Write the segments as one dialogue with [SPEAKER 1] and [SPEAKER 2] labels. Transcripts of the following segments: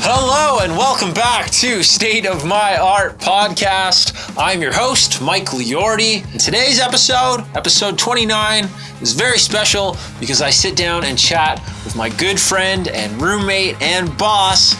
[SPEAKER 1] Hello and welcome back to State of My Art Podcast. I'm your host, Mike Liorti. And today's episode 29, is very special because I sit down and chat with my good friend and roommate and boss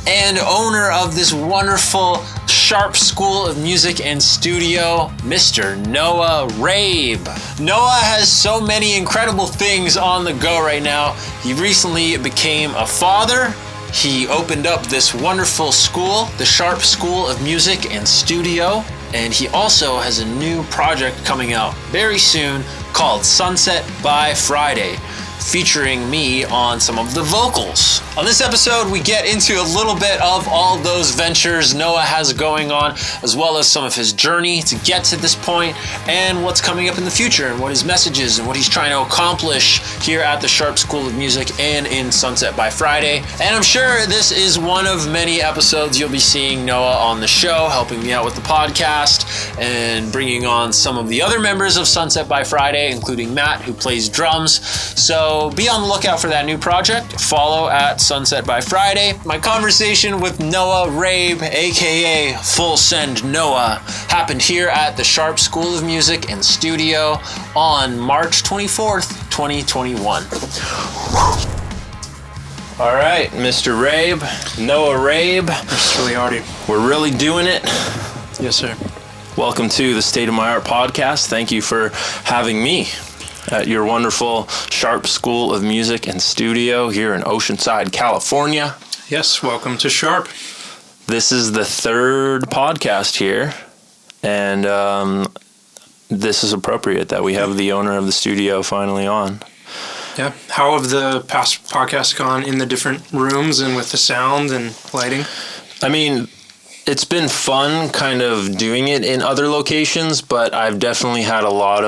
[SPEAKER 1] and owner of this wonderful Sharp School of Music and Studio, Mr. Noah Rabe. Noah has so many incredible things on the go right now. He recently became a father. He opened up this wonderful school, the Sharp School of Music and Studio, and he also has a new project coming out very soon called Sunset by Friday, featuring me on some of the vocals. On this episode, we get into a little bit of all those ventures Noah has going on, as well as some of his journey to get to this point, and what's coming up in the future, and what his message is, and what he's trying to accomplish here at the Sharp School of Music and in Sunset by Friday. And I'm sure this is one of many episodes you'll be seeing Noah on the show, helping me out with the podcast, and bringing on some of the other members of Sunset by Friday, including Matt, who plays drums. So be on the lookout for that new project. Follow at Sunset by Friday. My conversation with Noah Rabe, aka Full Send Noah, happened here at the Sharp School of Music and Studio on March 24th, 2021. All right, Mr. Rabe, Noah Rabe.
[SPEAKER 2] Mr. Liorti.
[SPEAKER 1] We're really doing it.
[SPEAKER 2] Yes, sir.
[SPEAKER 1] Welcome to the State of My Art Podcast. Thank you for having me at your wonderful Sharp School of Music and Studio here in Oceanside, California.
[SPEAKER 2] Yes, welcome to Sharp.
[SPEAKER 1] This is the third podcast here, and this is appropriate that we have the owner of the studio finally on.
[SPEAKER 2] Yeah. How have the past podcasts gone in the different rooms and with the sound and lighting?
[SPEAKER 1] I mean, it's been fun kind of doing it in other locations, but I've definitely had a lot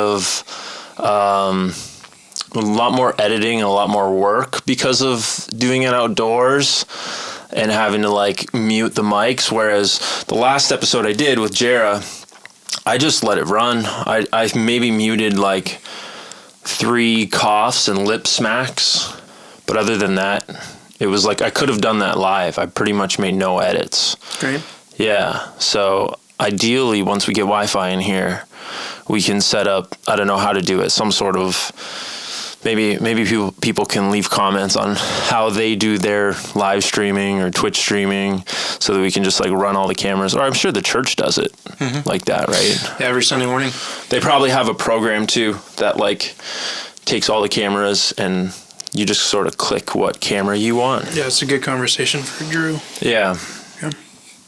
[SPEAKER 1] more editing and a lot more work because of doing it outdoors and having to like mute the mics. Whereas the last episode I did with Jera, I just let it run. I maybe muted like 3 coughs and lip smacks, but other than that, it was like I could have done that live. I pretty much made no edits.
[SPEAKER 2] Great.
[SPEAKER 1] Yeah. So ideally, once we get Wi-Fi in here, we can set up, I don't know how to do it, some sort of, maybe people can leave comments on how they do their live streaming or Twitch streaming so that we can just like run all the cameras. Or I'm sure the church does it like that, right?
[SPEAKER 2] Yeah, every Sunday morning.
[SPEAKER 1] They probably have a program too that like takes all the cameras and you just sort of click what camera you want.
[SPEAKER 2] Yeah, it's a good conversation for Drew.
[SPEAKER 1] Yeah.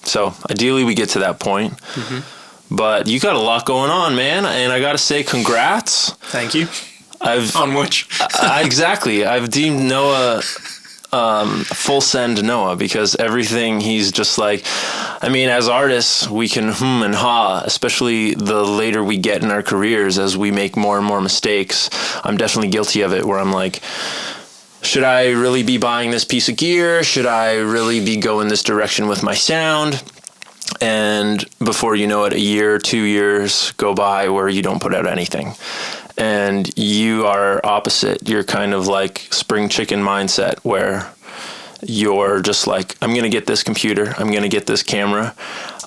[SPEAKER 1] So ideally we get to that point. But you got a lot going on, man, and I got to say congrats.
[SPEAKER 2] Thank you. On which?
[SPEAKER 1] Exactly. I've deemed Noah full send Noah because everything he's just like, I mean, as artists, we can and ha, especially the later we get in our careers as we make more and more mistakes. I'm definitely guilty of it where I'm like, should I really be buying this piece of gear? Should I really be going this direction with my sound? And before you know it, a year, 2 years go by where you don't put out anything. And you are opposite. You're kind of like spring chicken mindset where you're just like, I'm going to get this computer. I'm going to get this camera.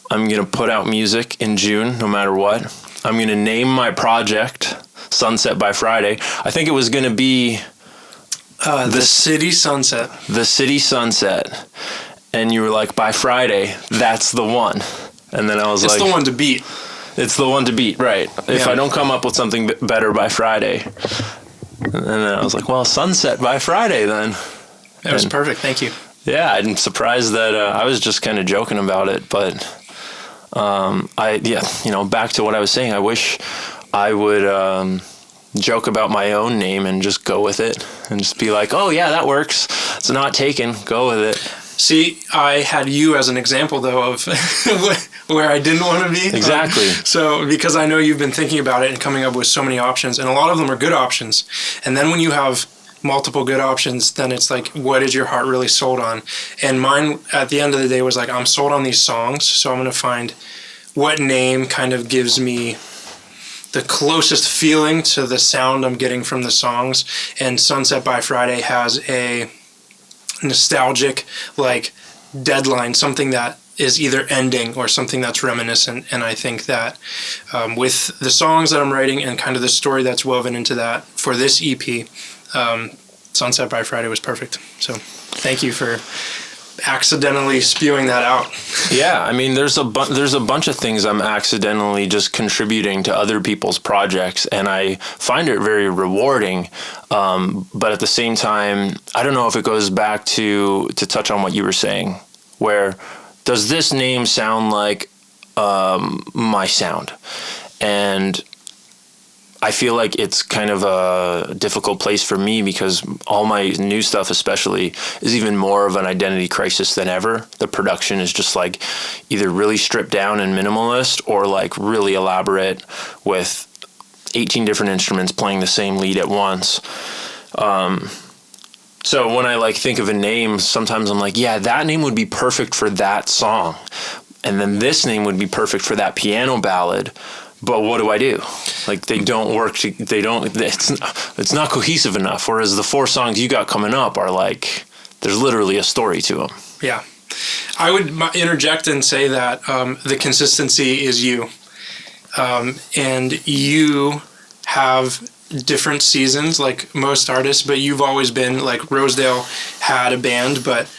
[SPEAKER 1] I'm going to put out music in June, no matter what. I'm going to name my project Sunset by Friday. I think it was going to be
[SPEAKER 2] the City Sunset.
[SPEAKER 1] The City Sunset. And you were like, by Friday, that's the one. And then I was
[SPEAKER 2] it's
[SPEAKER 1] like...
[SPEAKER 2] It's the one to beat.
[SPEAKER 1] It's the one to beat, right. If I don't come up with something better by Friday. And then I was like, well, Sunset by Friday then.
[SPEAKER 2] That was perfect. Thank you.
[SPEAKER 1] Yeah, I'm surprised that I was just kind of joking about it. But, back to what I was saying, I wish I would... joke about my own name and just go with it and just be like, oh yeah, that works. It's not taken. Go with it.
[SPEAKER 2] See, I had you as an example though of where I didn't want to be.
[SPEAKER 1] Exactly.
[SPEAKER 2] So because I know you've been thinking about it and coming up with so many options, and a lot of them are good options. And then when you have multiple good options, then it's like, what is your heart really sold on? And mine at the end of the day was like, I'm sold on these songs, so I'm going to find what name kind of gives me the closest feeling to the sound I'm getting from the songs. And Sunset by Friday has a nostalgic, like deadline, something that is either ending or something that's reminiscent. And I think that with the songs that I'm writing and kind of the story that's woven into that for this EP, Sunset by Friday was perfect. So thank you for accidentally spewing that out.
[SPEAKER 3] Yeah, I mean, there's a bunch of things I'm accidentally just contributing to other people's projects, and I find it very rewarding. But at the same time, I don't know if it goes back to touch on what you were saying, where does this name sound like my sound? And I feel like it's kind of a difficult place for me because all my new stuff especially is even more of an identity crisis than ever. The production is just like either really stripped down and minimalist or like really elaborate with 18 different instruments playing the same lead at once. So when I like think of a name, sometimes I'm like, yeah, that name would be perfect for that song. And then this name would be perfect for that piano ballad. But what do I do? Like, they don't work. It's not cohesive enough. Whereas the 4 songs you got coming up are like, there's literally a story to them.
[SPEAKER 2] Yeah. I would interject and say that the consistency is you. And you have different seasons like most artists, but you've always been like Rosedale had a band, but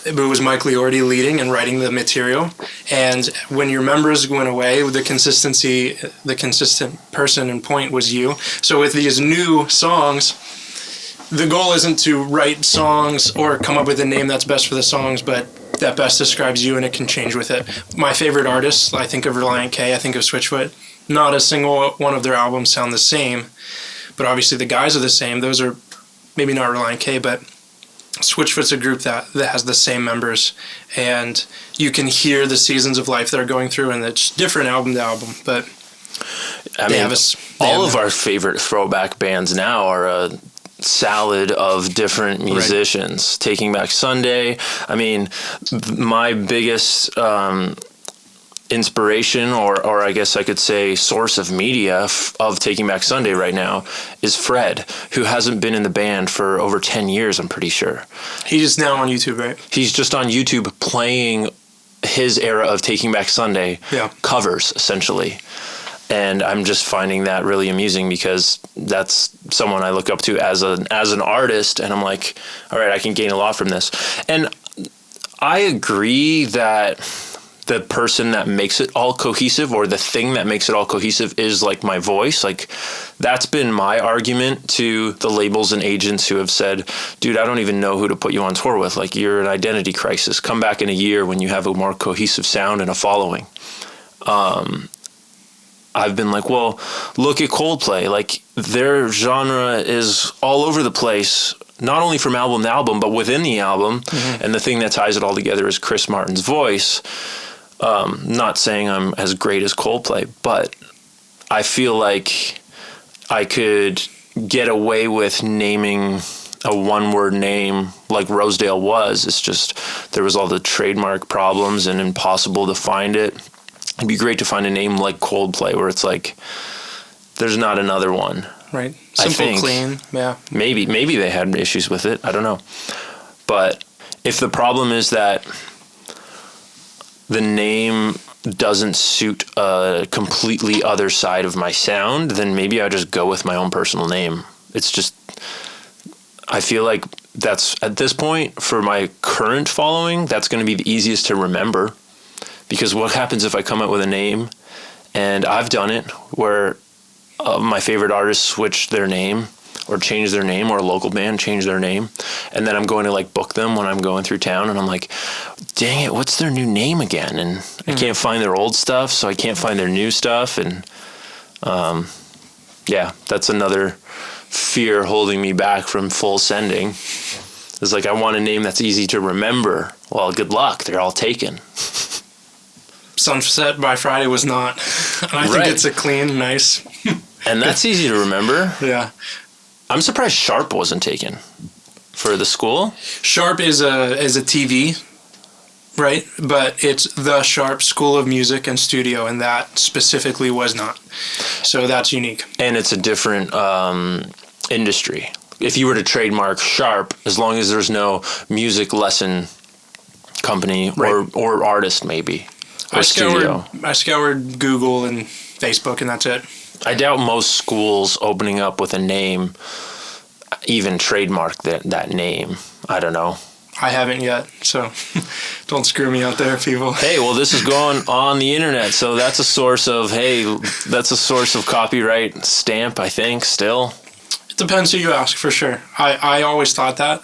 [SPEAKER 2] it was Mike Liorti leading and writing the material. And when your members went away, the consistent person and point was you. So with these new songs, the goal isn't to write songs or come up with a name that's best for the songs, but that best describes you and it can change with it. My favorite artists, I think of Relient K, I think of Switchfoot. Not a single one of their albums sound the same, but obviously the guys are the same. Those are maybe not Relient K, but Switchfoot's a group that has the same members, and you can hear the seasons of life they're going through, and it's different album to album. But
[SPEAKER 3] I mean, all of our favorite throwback bands now are a salad of different musicians. Right. Taking Back Sunday. I mean, my biggest inspiration, or I guess I could say source of media of Taking Back Sunday right now is Fred, who hasn't been in the band for over 10 years, I'm pretty sure.
[SPEAKER 2] He's now on YouTube, right?
[SPEAKER 3] He's just on YouTube playing his era of Taking Back Sunday covers, essentially. And I'm just finding that really amusing because that's someone I look up to as an artist, and I'm like, all right, I can gain a lot from this. And I agree that the person that makes it all cohesive, or the thing that makes it all cohesive, is like my voice. Like, that's been my argument to the labels and agents who have said, dude, I don't even know who to put you on tour with. Like, you're an identity crisis. Come back in a year when you have a more cohesive sound and a following. I've been like, well, look at Coldplay. Like, their genre is all over the place, not only from album to album, but within the album. Mm-hmm. And the thing that ties it all together is Chris Martin's voice. Not saying I'm as great as Coldplay, but I feel like I could get away with naming a one-word name like Rosedale was. It's just there was all the trademark problems and impossible to find it. It'd be great to find a name like Coldplay where it's like there's not another one.
[SPEAKER 2] Right. Simple, clean. Yeah.
[SPEAKER 3] Maybe they had issues with it. I don't know. But if the problem is that the name doesn't suit a completely other side of my sound, then maybe I just go with my own personal name. It's just, I feel like that's, at this point, for my current following, that's going to be the easiest to remember. Because what happens if I come up with a name, and I've done it, where my favorite artists switch their name, or change their name, or a local band change their name, and then I'm going to like book them when I'm going through town, and I'm like, dang it, what's their new name again? And I can't find their old stuff, so I can't find their new stuff, and yeah, that's another fear holding me back from full sending. It's like, I want a name that's easy to remember. Well, good luck, they're all taken.
[SPEAKER 2] Sunset by Friday was not. And I think it's a clean, nice.
[SPEAKER 3] And that's easy to remember.
[SPEAKER 2] Yeah.
[SPEAKER 3] I'm surprised Sharp wasn't taken for the school.
[SPEAKER 2] Sharp is a TV, right? But it's the Sharp School of Music and Studio, and that specifically was not. So that's unique.
[SPEAKER 3] And it's a different industry. If you were to trademark Sharp, as long as there's no music lesson company
[SPEAKER 2] Right.
[SPEAKER 3] or artist maybe, or studio.
[SPEAKER 2] I scoured Google and Facebook, and that's it.
[SPEAKER 3] I doubt most schools opening up with a name even trademark that name. I don't know.
[SPEAKER 2] I haven't yet, so don't screw me out there, people.
[SPEAKER 3] Hey, well, this is going on the internet, so that's a source of copyright stamp, I think, still.
[SPEAKER 2] It depends who you ask, for sure. I always thought that.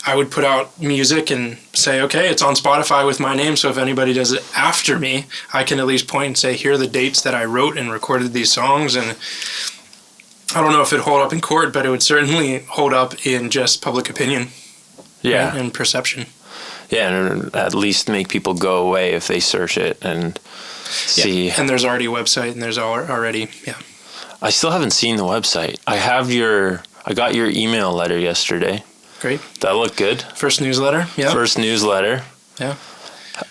[SPEAKER 2] I would put out music and say, okay, it's on Spotify with my name, so if anybody does it after me, I can at least point and say, here are the dates that I wrote and recorded these songs. And I don't know if it'd hold up in court, but it would certainly hold up in just public opinion.
[SPEAKER 3] Yeah.
[SPEAKER 2] Right? And perception.
[SPEAKER 3] Yeah, and at least make people go away if they search it and see.
[SPEAKER 2] Yeah. And there's already a website, and there's already, yeah.
[SPEAKER 3] I still haven't seen the website. I got your email letter yesterday.
[SPEAKER 2] Great.
[SPEAKER 3] That looked good.
[SPEAKER 2] First newsletter, yeah.
[SPEAKER 3] First newsletter.
[SPEAKER 2] Yeah.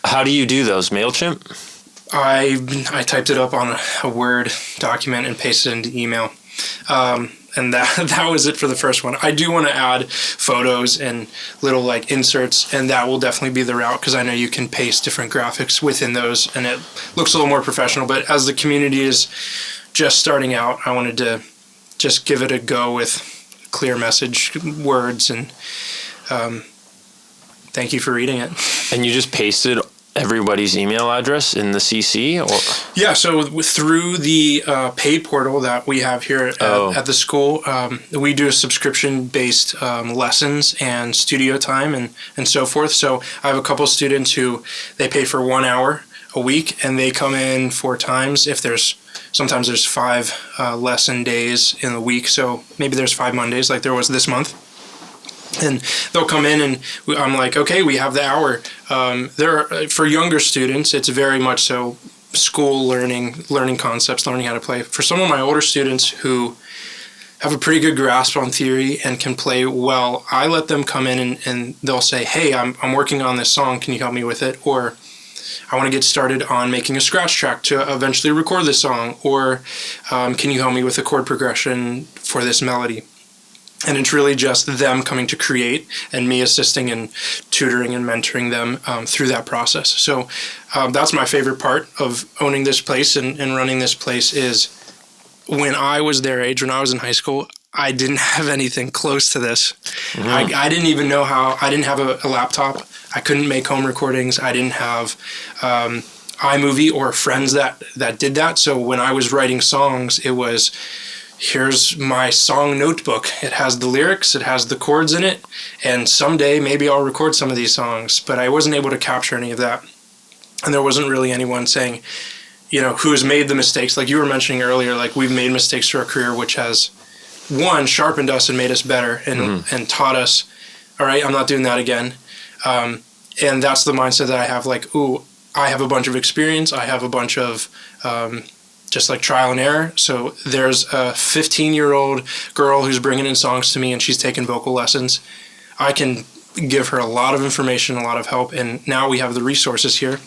[SPEAKER 3] How do you do those? MailChimp?
[SPEAKER 2] I typed it up on a Word document and pasted it into email. And that was it for the first one. I do want to add photos and little like inserts, and that will definitely be the route, because I know you can paste different graphics within those, and it looks a little more professional. But as the community is just starting out, I wanted to just give it a go with clear message words, and thank you for reading it.
[SPEAKER 3] And you just pasted everybody's email address in the CC? Or?
[SPEAKER 2] Yeah, so through the pay portal that we have here at the school, we do a subscription-based lessons and studio time and so forth. So I have a couple students who they pay for 1 hour a week, and they come in 4 times. Sometimes there's 5 lesson days in the week, so maybe there's 5 Mondays like there was this month. And they'll come in, and I'm like, okay, we have the hour. For younger students, it's very much so school learning concepts, learning how to play. For some of my older students who have a pretty good grasp on theory and can play well, I let them come in and they'll say, hey, I'm working on this song. Can you help me with it? Or I want to get started on making a scratch track to eventually record this song. Or can you help me with a chord progression for this melody? And it's really just them coming to create and me assisting and tutoring and mentoring them through that process. So that's my favorite part of owning this place and running this place is when I was their age, when I was in high school, I didn't have anything close to this. Mm-hmm. I didn't even know how. I didn't have a laptop. I couldn't make home recordings. I didn't have iMovie or friends that did that. So when I was writing songs, it was, here's my song notebook. It has the lyrics, it has the chords in it, and someday maybe I'll record some of these songs. But I wasn't able to capture any of that. And there wasn't really anyone saying, who has made the mistakes. Like you were mentioning earlier, like we've made mistakes through our career, which has, one, sharpened us and made us better and taught us, all right, I'm not doing that again. And that's the mindset that I have, like, ooh, I have a bunch of experience. I have a bunch of just like trial and error. So there's a 15-year-old girl who's bringing in songs to me and she's taking vocal lessons. I can give her a lot of information, a lot of help, and now we have the resources here.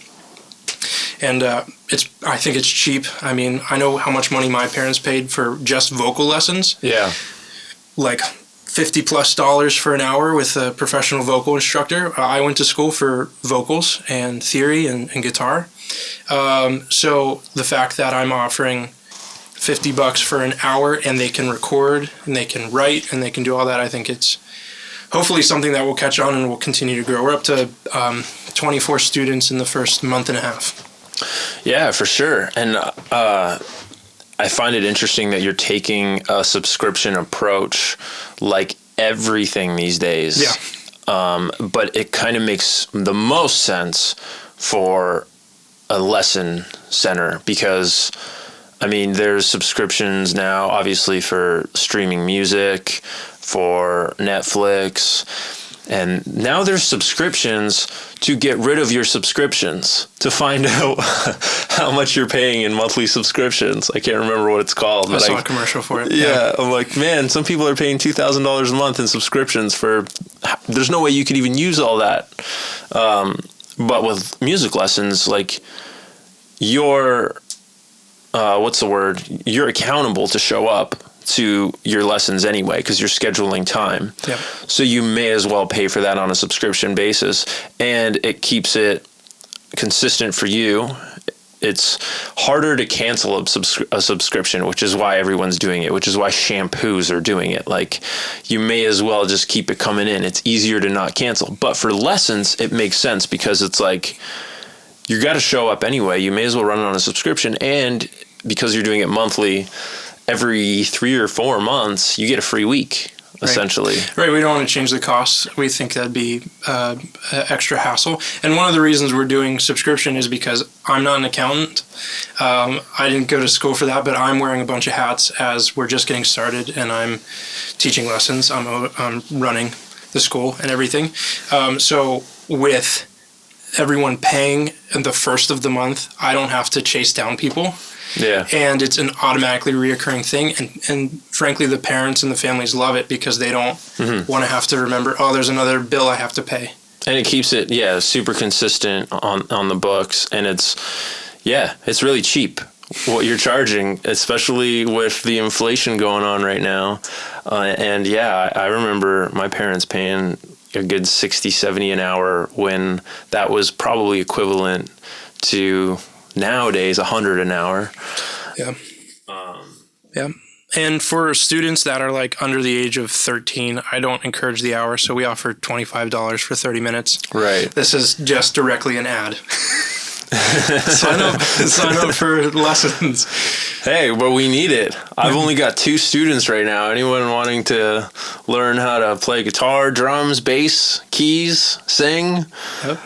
[SPEAKER 2] And I think it's cheap. I mean, I know how much money my parents paid for just vocal lessons. Yeah. Like $50+ for an hour with a professional vocal instructor. I went to school for vocals and theory and guitar. So the fact that I'm offering $50 for an hour and they can record and they can write and they can do all that, I think it's hopefully something that will catch on and will continue to grow. We're up to 24 students in the first month and a half.
[SPEAKER 3] Yeah, for sure. And I find it interesting that you're taking a subscription approach like everything these days. Yeah. But it kind of makes the most sense for a lesson center because, I mean, there's subscriptions now, obviously, for streaming music, for Netflix, and now there's subscriptions to get rid of your subscriptions to find out how much you're paying in monthly subscriptions. I can't remember what it's called.
[SPEAKER 2] I saw a commercial for it.
[SPEAKER 3] Yeah, I'm like, man, some people are paying $2,000 a month in subscriptions for, there's no way you could even use all that. But with music lessons, like, you're, what's the word? You're accountable to show up to your lessons anyway because you're scheduling time.
[SPEAKER 2] Yep.
[SPEAKER 3] So you may as well pay for that on a subscription basis, and it keeps it consistent for you. It's harder to cancel a subscription, which is why everyone's doing it, which is why shampoos are doing it. Like, you may as well just keep it coming in. It's easier to not cancel. But for lessons, it makes sense because it's like, you got to show up anyway. You may as well run it on a subscription. And because you're doing it monthly, every 3 or 4 months, you get a free week. Essentially.
[SPEAKER 2] Right. We don't want to change the costs. We think that'd be extra hassle. And one of the reasons we're doing subscription is because I'm not an accountant. I didn't go to school for that, but I'm wearing a bunch of hats as we're just getting started and I'm teaching lessons. I'm running the school and everything. So with everyone paying the first of the month, I don't have to chase down people.
[SPEAKER 3] Yeah.
[SPEAKER 2] And it's an automatically reoccurring thing. And frankly, the parents and the families love it because they don't want to have to remember, oh, there's another bill I have to pay.
[SPEAKER 3] And it keeps it, super consistent on the books. And it's really cheap what you're charging, especially with the inflation going on right now. I remember my parents paying a good $60-$70 an hour when that was probably equivalent to nowadays $100 an hour.
[SPEAKER 2] Yeah. Yeah. And for students that are like under the age of 13, I don't encourage the hour, so we offer $25 for 30 minutes.
[SPEAKER 3] Right.
[SPEAKER 2] This is just directly an ad. Sign up for lessons.
[SPEAKER 3] Hey, but we need it. I've only got 2 students right now. Anyone wanting to learn how to play guitar, drums, bass, keys, sing? Yep.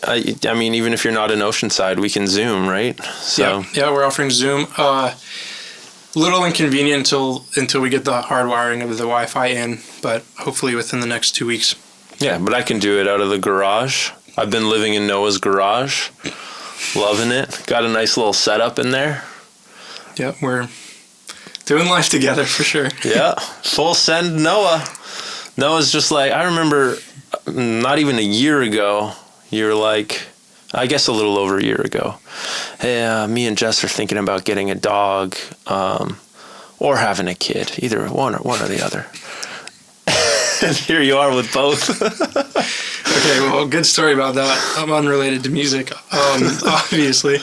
[SPEAKER 3] I mean, even if you're not in Oceanside, we can Zoom, right? So
[SPEAKER 2] yeah, we're offering Zoom. Little inconvenient until we get the hardwiring of the Wi-Fi in, but hopefully within the next 2 weeks.
[SPEAKER 3] Yeah, but I can do it out of the garage. I've been living in Noah's garage, loving it. Got a nice little setup in there.
[SPEAKER 2] Yeah, we're doing life together for sure.
[SPEAKER 3] Yeah, full send Noah. Noah's just like, I remember not even a year ago, you were like, I guess a little over a year ago, hey, me and Jess are thinking about getting a dog or having a kid, either one or the other. And here you are with both.
[SPEAKER 2] Okay, well, good story about that. I'm unrelated to music, obviously.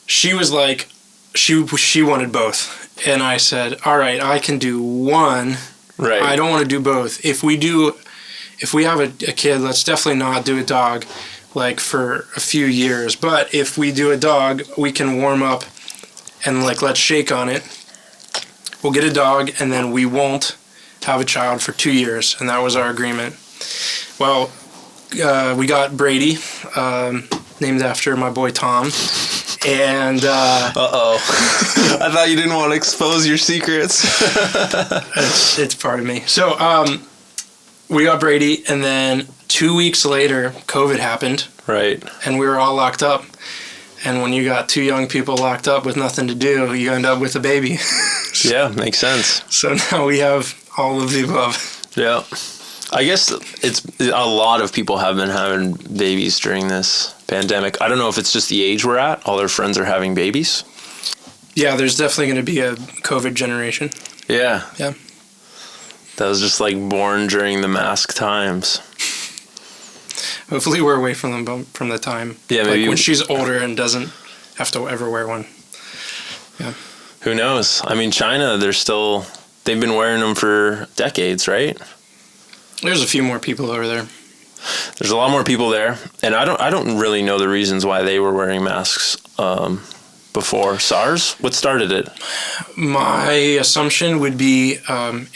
[SPEAKER 2] She was like, she wanted both. And I said, all right, I can do one.
[SPEAKER 3] Right.
[SPEAKER 2] I don't want to do both. If we have a kid, let's definitely not do a dog like for a few years. But if we do a dog, we can warm up and like let's shake on it. We'll get a dog and then we won't have a child for 2 years. And that was our agreement. Well, we got Brady, named after my boy Tom. And
[SPEAKER 3] uh-oh. I thought you didn't want to expose your secrets.
[SPEAKER 2] it's part of me. So we got Brady, and then 2 weeks later, COVID happened.
[SPEAKER 3] Right.
[SPEAKER 2] And we were all locked up. And when you got 2 young people locked up with nothing to do, you end up with a baby.
[SPEAKER 3] Yeah, makes sense.
[SPEAKER 2] So now we have all of the above.
[SPEAKER 3] Yeah. I guess it's a lot of people have been having babies during this pandemic. I don't know if it's just the age we're at. All their friends are having babies.
[SPEAKER 2] Yeah, there's definitely going to be a COVID generation.
[SPEAKER 3] Yeah.
[SPEAKER 2] Yeah.
[SPEAKER 3] That was just like born during the mask times.
[SPEAKER 2] Hopefully we're away from them from the time.
[SPEAKER 3] Yeah, maybe.
[SPEAKER 2] Like when she's older and doesn't have to ever wear one. Yeah.
[SPEAKER 3] Who knows? I mean, China, they've been wearing them for decades, right?
[SPEAKER 2] There's a few more people over there.
[SPEAKER 3] There's a lot more people there, and I don't really know the reasons why they were wearing masks before SARS. What started it?
[SPEAKER 2] My assumption would be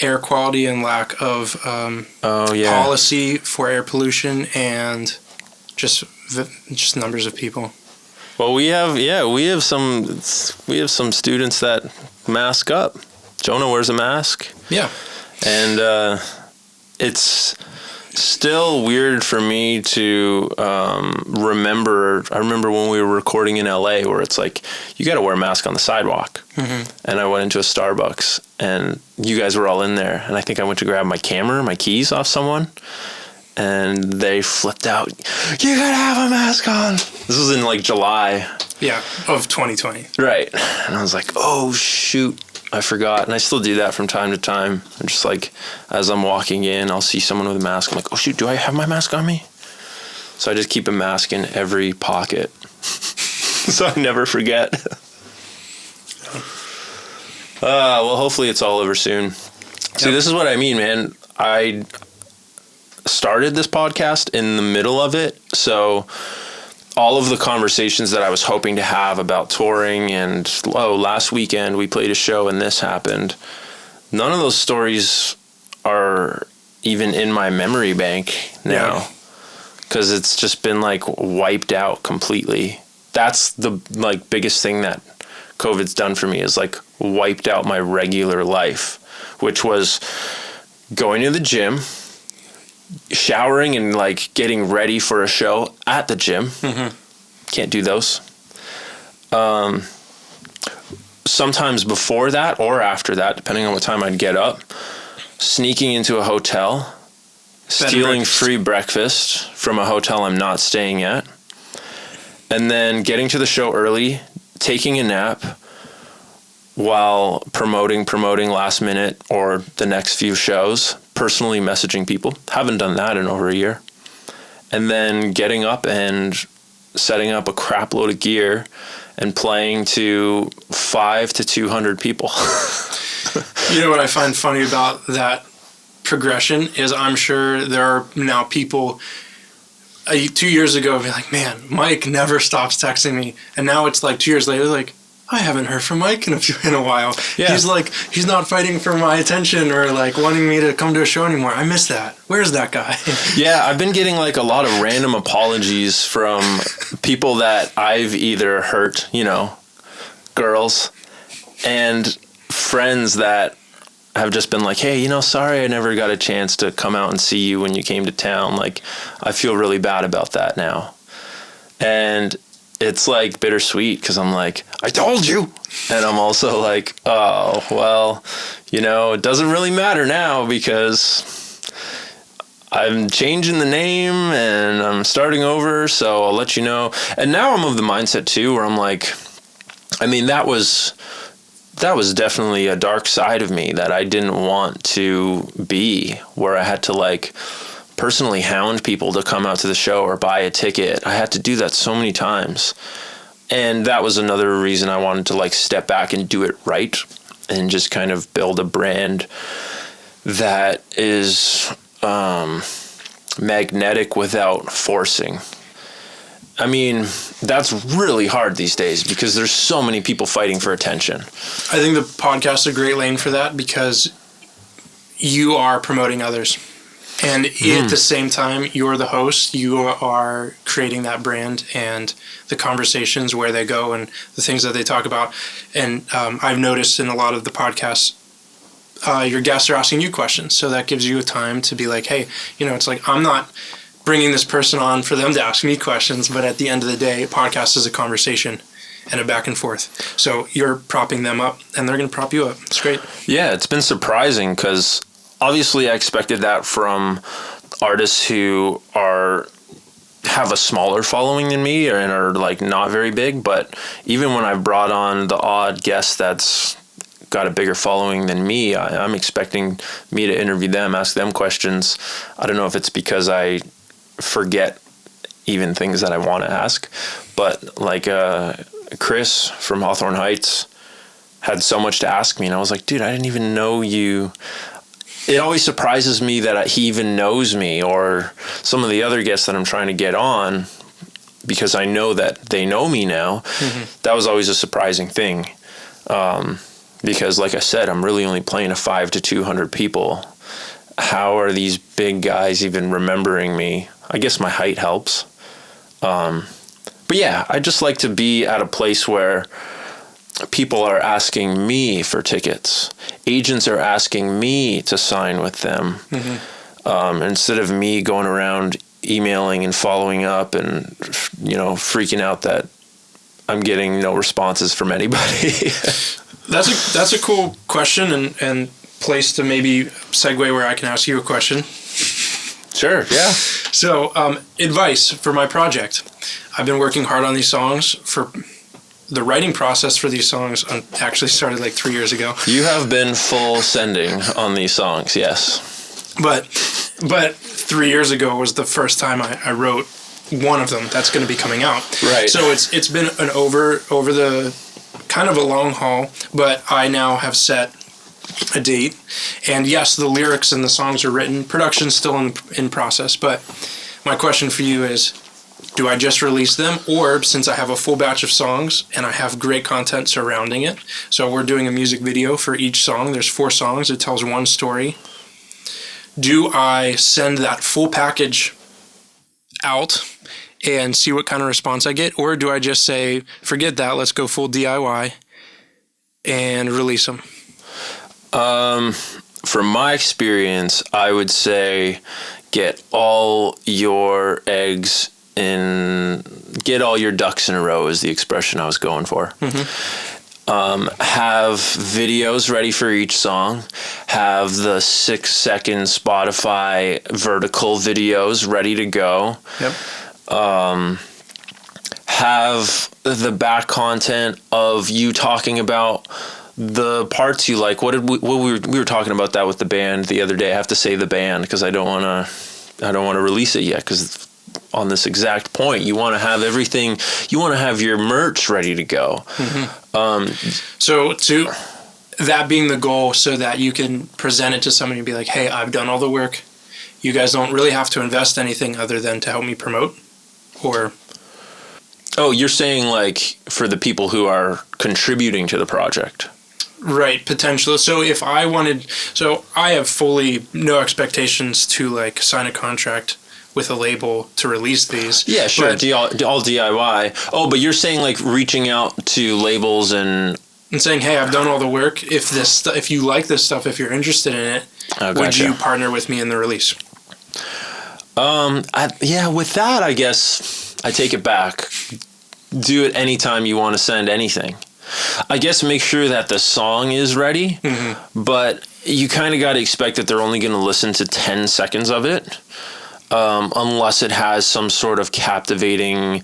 [SPEAKER 2] air quality and lack of policy for air pollution and just numbers of people.
[SPEAKER 3] Well, we have some students that mask up. Jonah wears a mask.
[SPEAKER 2] Yeah,
[SPEAKER 3] and it's still weird for me to remember. I remember when we were recording in LA where it's like, you got to wear a mask on the sidewalk. Mm-hmm. And I went into a Starbucks and you guys were all in there. And I think I went to grab my camera, my keys off someone. And they flipped out. You got to have a mask on. This was in like July.
[SPEAKER 2] Yeah, of 2020.
[SPEAKER 3] Right. And I was like, oh, shoot, I forgot. And I still do that from time to time. I'm just like, as I'm walking in, I'll see someone with a mask. I'm like, oh, shoot, do I have my mask on me? So I just keep a mask in every pocket so I never forget. Well, hopefully it's all over soon. See, this is what I mean, man. I started this podcast in the middle of it, so all of the conversations that I was hoping to have about touring and, last weekend we played a show and this happened, none of those stories are even in my memory bank now, because it's just been like wiped out completely. That's the like biggest thing that COVID's done for me, is like wiped out my regular life, which was going to the gym, showering and like getting ready for a show at the gym. Mm-hmm. Can't do those. Sometimes before that or after that, depending on what time I'd get up, sneaking into a hotel, stealing free breakfast from a hotel I'm not staying at, and then getting to the show early, taking a nap while promoting last minute or the next few shows, personally messaging people. Haven't done that in over a year. And then getting up and setting up a crap load of gear and playing to 5 to 200 people.
[SPEAKER 2] You know what I find funny about that progression is I'm sure there are now people 2 years ago be like, man, Mike never stops texting me. And now it's like 2 years later, like, I haven't heard from Mike in a while. Yeah. He's like, he's not fighting for my attention or like wanting me to come to a show anymore. I miss that. Where's that guy?
[SPEAKER 3] Yeah, I've been getting like a lot of random apologies from people that I've either hurt, girls, and friends that have just been like, hey, sorry I never got a chance to come out and see you when you came to town. Like, I feel really bad about that now. And it's like bittersweet, because I'm like, I told you. And I'm also like, oh, well, it doesn't really matter now, because I'm changing the name and I'm starting over, so I'll let you know. And now I'm of the mindset too, where I'm like, I mean, that was definitely a dark side of me that I didn't want to be, where I had to like personally hound people to come out to the show or buy a ticket. I had to do that so many times. And that was another reason I wanted to like step back and do it right and just kind of build a brand that is magnetic without forcing. I mean, that's really hard these days because there's so many people fighting for attention.
[SPEAKER 2] I think the podcast is a great lane for that, because you are promoting others. And at the same time, you're the host. You are creating that brand and the conversations, where they go and the things that they talk about. And I've noticed in a lot of the podcasts, your guests are asking you questions. So that gives you a time to be like, hey, it's like, I'm not bringing this person on for them to ask me questions. But at the end of the day, a podcast is a conversation and a back and forth. So you're propping them up and they're going to prop you up. It's great.
[SPEAKER 3] Yeah, it's been surprising, because obviously I expected that from artists who have a smaller following than me and are like not very big. But even when I've brought on the odd guest that's got a bigger following than me, I'm expecting me to interview them, ask them questions. I don't know if it's because I forget even things that I want to ask, but like Chris from Hawthorne Heights had so much to ask me, and I was like, dude, I didn't even know you. It always surprises me that he even knows me, or some of the other guests that I'm trying to get on, because I know that they know me now. Mm-hmm. That was always a surprising thing. Because like I said, I'm really only playing to 5 to 200 people. How are these big guys even remembering me? I guess my height helps. But yeah, I just like to be at a place where people are asking me for tickets. Agents are asking me to sign with them. Mm-hmm. Instead of me going around emailing and following up and, freaking out that I'm getting no responses from anybody.
[SPEAKER 2] That's a cool question and place to maybe segue where I can ask you a question.
[SPEAKER 3] Sure, yeah.
[SPEAKER 2] So, advice for my project. I've been working hard on these songs for the writing process for these songs actually started like 3 years ago.
[SPEAKER 3] You have been full sending on these songs, yes.
[SPEAKER 2] But 3 years ago was the first time I wrote one of them that's going to be coming out.
[SPEAKER 3] Right.
[SPEAKER 2] So it's been an over the kind of a long haul, but I now have set a date. And yes, the lyrics and the songs are written. Production's still in process, but my question for you is, do I just release them? Or since I have a full batch of songs and I have great content surrounding it, so we're doing a music video for each song. There's 4 songs. It tells one story. Do I send that full package out and see what kind of response I get? Or do I just say, forget that, let's go full DIY and release them?
[SPEAKER 3] From my experience, I would say get all your eggs get all your ducks in a row is the expression I was going for. Mm-hmm. Have videos ready for each song. Have the 6-second Spotify vertical videos ready to go. Yep. Have the back content of you talking about the parts you like. We were talking about that with the band the other day. I have to say the band because I don't want to release it yet because on this exact point, you want to have everything. You want to have your merch ready to go. Mm-hmm.
[SPEAKER 2] So to that being the goal, so that you can present it to somebody and be like, "Hey, I've done all the work. You guys don't really have to invest anything other than to help me promote." Or
[SPEAKER 3] oh, you're saying like for the people who are contributing to the project.
[SPEAKER 2] Right, potentially. So if I wanted, so I have fully no expectations to like sign a contract with a label to release these.
[SPEAKER 3] Yeah, sure. All DIY. Oh, but you're saying like reaching out to labels and
[SPEAKER 2] saying, "Hey, I've done all the work. If you like this stuff, if you're interested in it, would you partner with me in the release?"
[SPEAKER 3] With that, I guess I take it back. Do it anytime you want to send anything. I guess make sure that the song is ready, mm-hmm. but you kind of got to expect that they're only going to listen to 10 seconds of it, unless it has some sort of captivating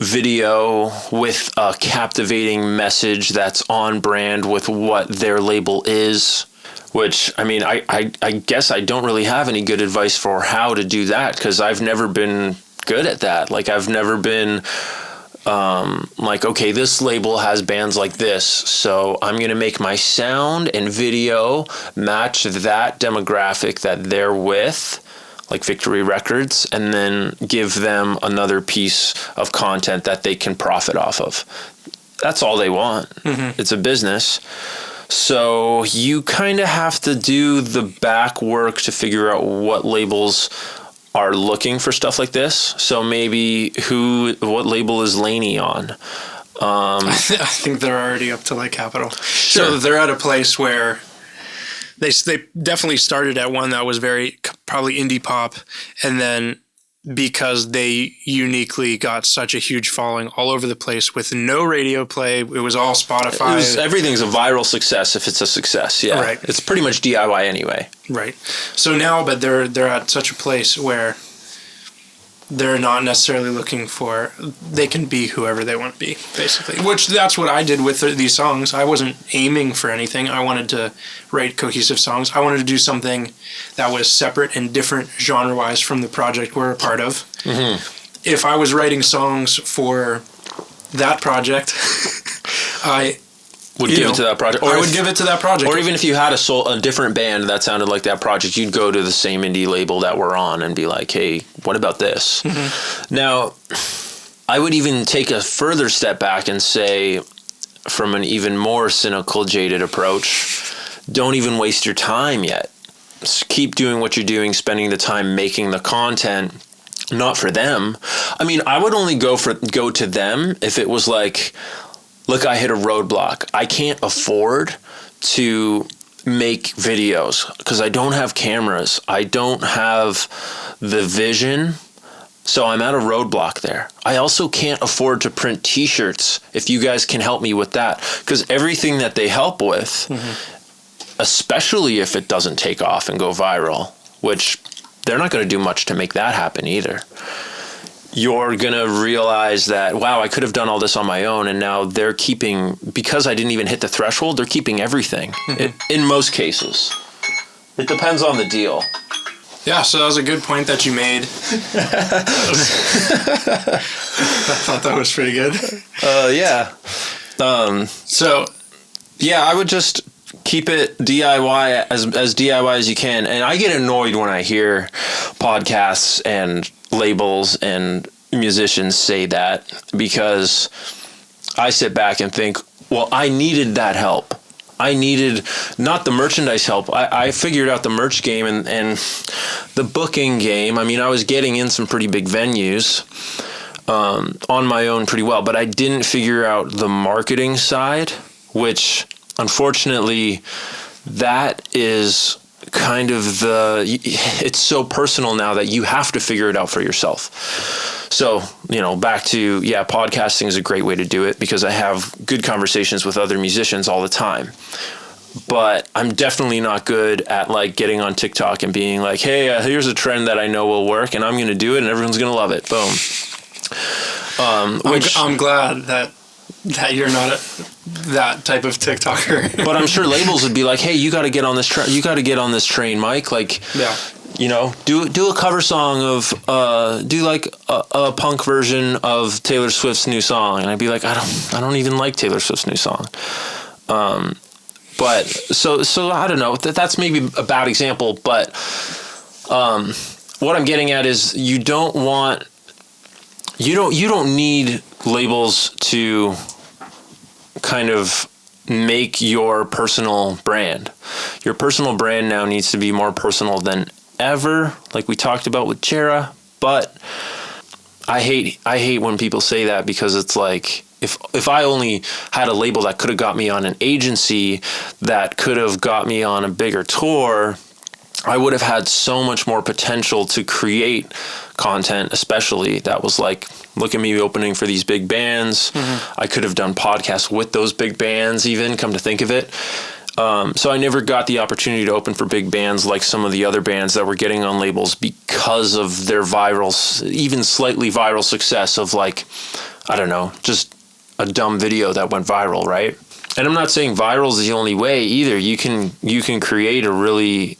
[SPEAKER 3] video with a captivating message that's on brand with what their label is. Which, I mean, I guess I don't really have any good advice for how to do that because I've never been good at that. Like, I've never been... okay, this label has bands like this, so I'm going to make my sound and video match that demographic that they're with, like Victory Records, and then give them another piece of content that they can profit off of. That's all they want. Mm-hmm. It's a business. So you kind of have to do the back work to figure out what labels are looking for stuff like this. So maybe what label is Laney on?
[SPEAKER 2] I think they're already up to like Capitol.
[SPEAKER 3] Sure.
[SPEAKER 2] So they're at a place where they definitely started at one that was very probably indie pop, and then because they uniquely got such a huge following all over the place with no radio play, it was all Spotify.
[SPEAKER 3] Everything's a viral success if it's a success. Yeah,
[SPEAKER 2] right.
[SPEAKER 3] It's pretty much DIY anyway.
[SPEAKER 2] Right. So now, but they're at such a place where they're not necessarily looking for, they can be whoever they want to be, basically. Which that's what I did with these songs. I wasn't aiming for anything. I wanted to write cohesive songs. I wanted to do something that was separate and different genre-wise from the project we're a part of. Mm-hmm. If I was writing songs for that project, I
[SPEAKER 3] would give it to that project.
[SPEAKER 2] I would give it to that project.
[SPEAKER 3] Or even if you had a different band that sounded like that project, you'd go to the same indie label that we're on and be like, hey, what about this? Mm-hmm. Now, I would even take a further step back and say, from an even more cynical, jaded approach, don't even waste your time yet. Just keep doing what you're doing, spending the time making the content, not for them. I mean, I would only go to them if it was like, look, I hit a roadblock. I can't afford to make videos because I don't have cameras. I don't have the vision. So I'm at a roadblock there. I also can't afford to print t-shirts if you guys can help me with that. Because everything that they help with, mm-hmm. especially if it doesn't take off and go viral, which they're not going to do much to make that happen either. you're going to realize that, wow, I could have done all this on my own. And now they're keeping, because I didn't even hit the threshold, they're keeping everything in most cases. It depends on the deal.
[SPEAKER 2] Yeah, so that was a good point that you made. I thought that was pretty good.
[SPEAKER 3] Yeah.
[SPEAKER 2] So,
[SPEAKER 3] yeah, I would just keep it DIY as DIY as you can. And I get annoyed when I hear podcasts and labels and musicians say that, because I sit back and think, well, I needed that help. I needed not the merchandise help. I figured out the merch game and the booking game. I mean, I was getting in some pretty big venues on my own pretty well, but I didn't figure out the marketing side, which unfortunately that is kind of it's so personal now that you have to figure it out for yourself. So, back to, podcasting is a great way to do it because I have good conversations with other musicians all the time. But I'm definitely not good at like getting on TikTok and being like, hey, here's a trend that I know will work and I'm going to do it and everyone's going to love it. Boom.
[SPEAKER 2] I'm glad that you're not that type of TikToker.
[SPEAKER 3] But I'm sure labels would be like, hey, you got to get on this you got to get on this train, Mike. Like,
[SPEAKER 2] yeah.
[SPEAKER 3] Do a cover song of do like a punk version of Taylor Swift's new song, and I'd be like, I don't even like Taylor Swift's new song. But so I don't know. That's maybe a bad example, but what I'm getting at is you don't need labels to kind of make your personal brand. Your personal brand now needs to be more personal than ever, like we talked about with Jera. But I hate when people say that, because it's like, if I only had a label that could have got me on an agency, that could have got me on a bigger tour, I would have had so much more potential to create content, especially that was like, look at me opening for these big bands. I could have done podcasts with those big bands, even, come to think of it. So I never got the opportunity to open for big bands like some of the other bands that were getting on labels because of their even slightly viral success of like, I don't know, just a dumb video that went viral, right? And I'm not saying viral is the only way either. You can create a really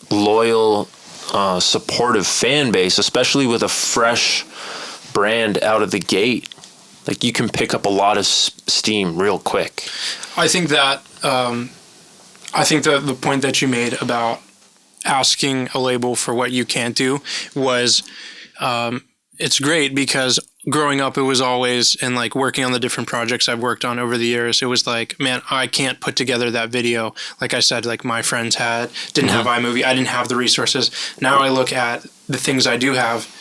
[SPEAKER 3] loyal, supportive fan base, especially with a fresh brand out of the gate. Like, you can pick up a lot of steam real quick.
[SPEAKER 2] I think that the point that you made about asking a label for what you can't do was, it's great, because growing up, it was always, and like working on the different projects I've worked on over the years, it was like, man, I can't put together that video. Like I said, like my friends didn't have iMovie. I didn't have the resources. Now I look at the things I do have.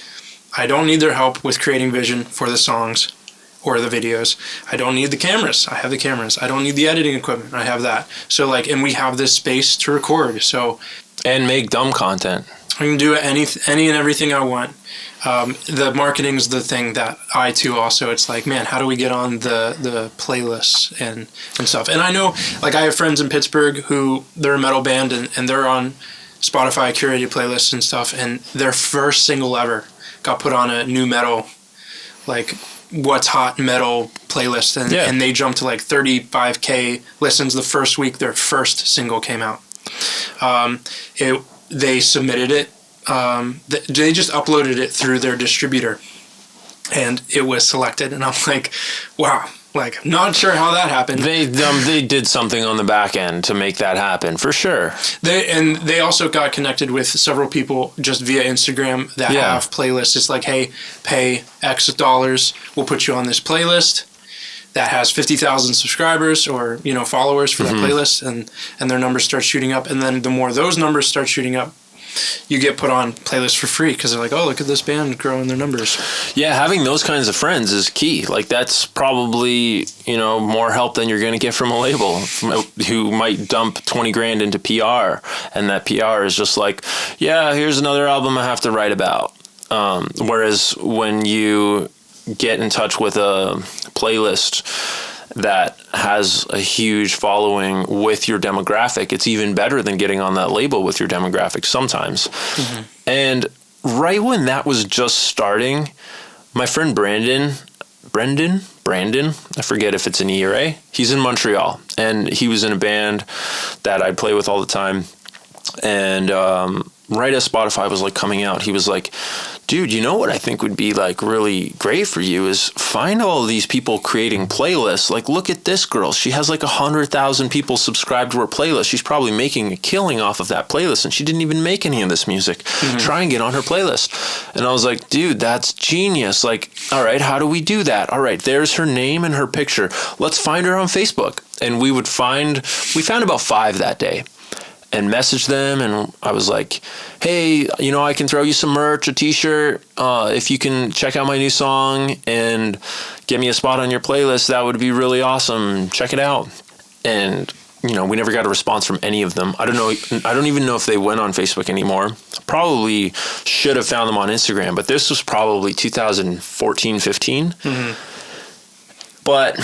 [SPEAKER 2] I don't need their help with creating vision for the songs or the videos. I don't need the cameras. I have the cameras. I don't need the editing equipment. I have that. So like, and we have this space to record. So,
[SPEAKER 3] and make dumb content.
[SPEAKER 2] I can do any and everything I want. The marketing is the thing that I too also, it's like, man, how do we get on the playlists and stuff? And I know, like, I have friends in Pittsburgh who, they're a metal band and they're on Spotify curated playlists and stuff, and their first single ever got put on a new metal, like, what's hot metal playlist, and they jumped to like 35K listens the first week their first single came out. They submitted it. They just uploaded it through their distributor, and it was selected. And I'm like, wow, like, not sure how that happened.
[SPEAKER 3] They did something on the back end to make that happen, for sure.
[SPEAKER 2] They also got connected with several people just via Instagram that have playlists. It's like, hey, pay X dollars, we'll put you on this playlist that has 50,000 subscribers or, followers for that playlist, and their numbers start shooting up. And then the more those numbers start shooting up, you get put on playlists for free, because they're like, oh, look at this band growing their numbers.
[SPEAKER 3] Yeah, having those kinds of friends is key. Like, that's probably, more help than you're going to get from a label who might dump 20 grand into PR, and that PR is just like, yeah, here's another album I have to write about. Whereas when you get in touch with a playlist that has a huge following with your demographic, it's even better than getting on that label with your demographic sometimes. And right when that was just starting, my friend Brandon, I forget if it's an E or A. He's in Montreal, and he was in a band that I'd play with all the time. And right as Spotify was like coming out, he was like, dude, you know what I think would be like really great for you is find all of these people creating playlists. Like, look at this girl. She has like 100,000 people subscribed to her playlist. She's probably making a killing off of that playlist, and she didn't even make any of this music. Mm-hmm. Try and get on her playlist. And I was like, dude, that's genius. Like, all right, how do we do that? All right, there's her name and her picture. Let's find her on Facebook. And we found about 5 that day. And messaged them, and I was like, hey, you know, I can throw you some merch, a t-shirt, if you can check out my new song and get me a spot on your playlist, that would be really awesome. Check it out. And, you know, we never got a response from any of them. I don't even know if they went on Facebook anymore. Probably should have found them on Instagram, but this was probably 2014, 15. Mm-hmm. But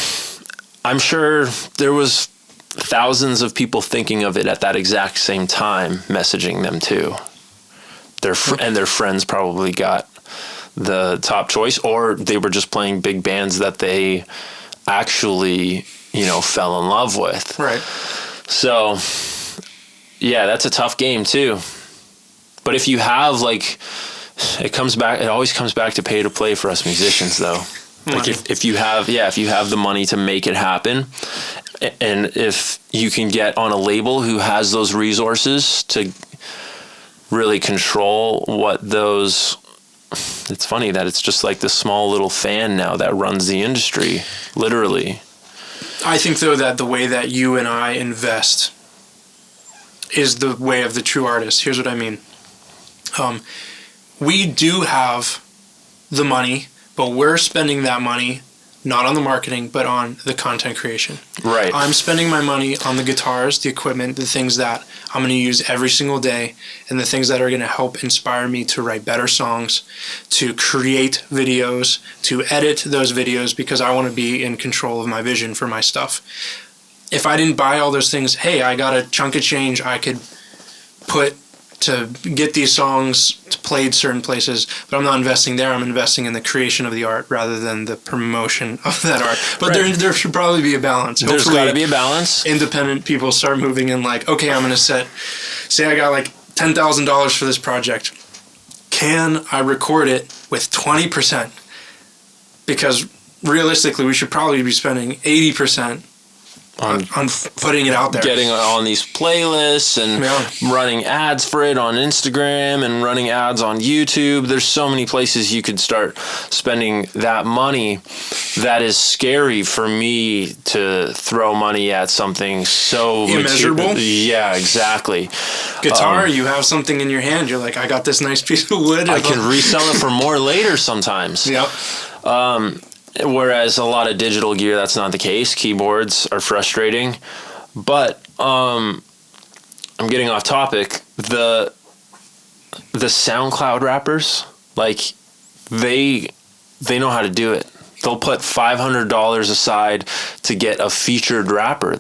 [SPEAKER 3] I'm sure there was thousands of people thinking of it at that exact same time, messaging them too. And their friends probably got the top choice, or they were just playing big bands that they actually, you know, fell in love with.
[SPEAKER 2] Right.
[SPEAKER 3] So, yeah, that's a tough game too. But if you have like, it always comes back to pay to play for us musicians though. Like if you have the money to make it happen, and if you can get on a label who has those resources to really control what those, it's funny that it's just like the small little fan now that runs the industry, literally.
[SPEAKER 2] I think though that the way that you and I invest is the way of the true artist. Here's what I mean. We do have the money, but we're spending that money not on the marketing, but on the content creation.
[SPEAKER 3] Right.
[SPEAKER 2] I'm spending my money on the guitars, the equipment, the things that I'm going to use every single day, and the things that are going to help inspire me to write better songs, to create videos, to edit those videos, because I want to be in control of my vision for my stuff. If I didn't buy all those things, hey, I got a chunk of change I could put to get these songs played certain places, but I'm not investing there. I'm investing in the creation of the art rather than the promotion of that art. But right. there should probably be a balance.
[SPEAKER 3] There's got to be a balance.
[SPEAKER 2] Independent people start moving in like, okay, I'm going to say I got like $10,000 for this project. Can I record it with 20%? Because realistically, we should probably be spending 80% on putting it out there,
[SPEAKER 3] getting on these playlists and running ads for it on Instagram and running ads on YouTube. There's so many places you could start spending that money. That is scary for me to throw money at something so
[SPEAKER 2] immeasurable.
[SPEAKER 3] Yeah, exactly.
[SPEAKER 2] Guitar, you have something in your hand. You're like, I got this nice piece of wood.
[SPEAKER 3] I can resell it for more later sometimes.
[SPEAKER 2] Yep.
[SPEAKER 3] Whereas a lot of digital gear, that's not the case. Keyboards are frustrating. But I'm getting off topic. The SoundCloud rappers, like, they know how to do it. They'll put $500 aside to get a featured rapper.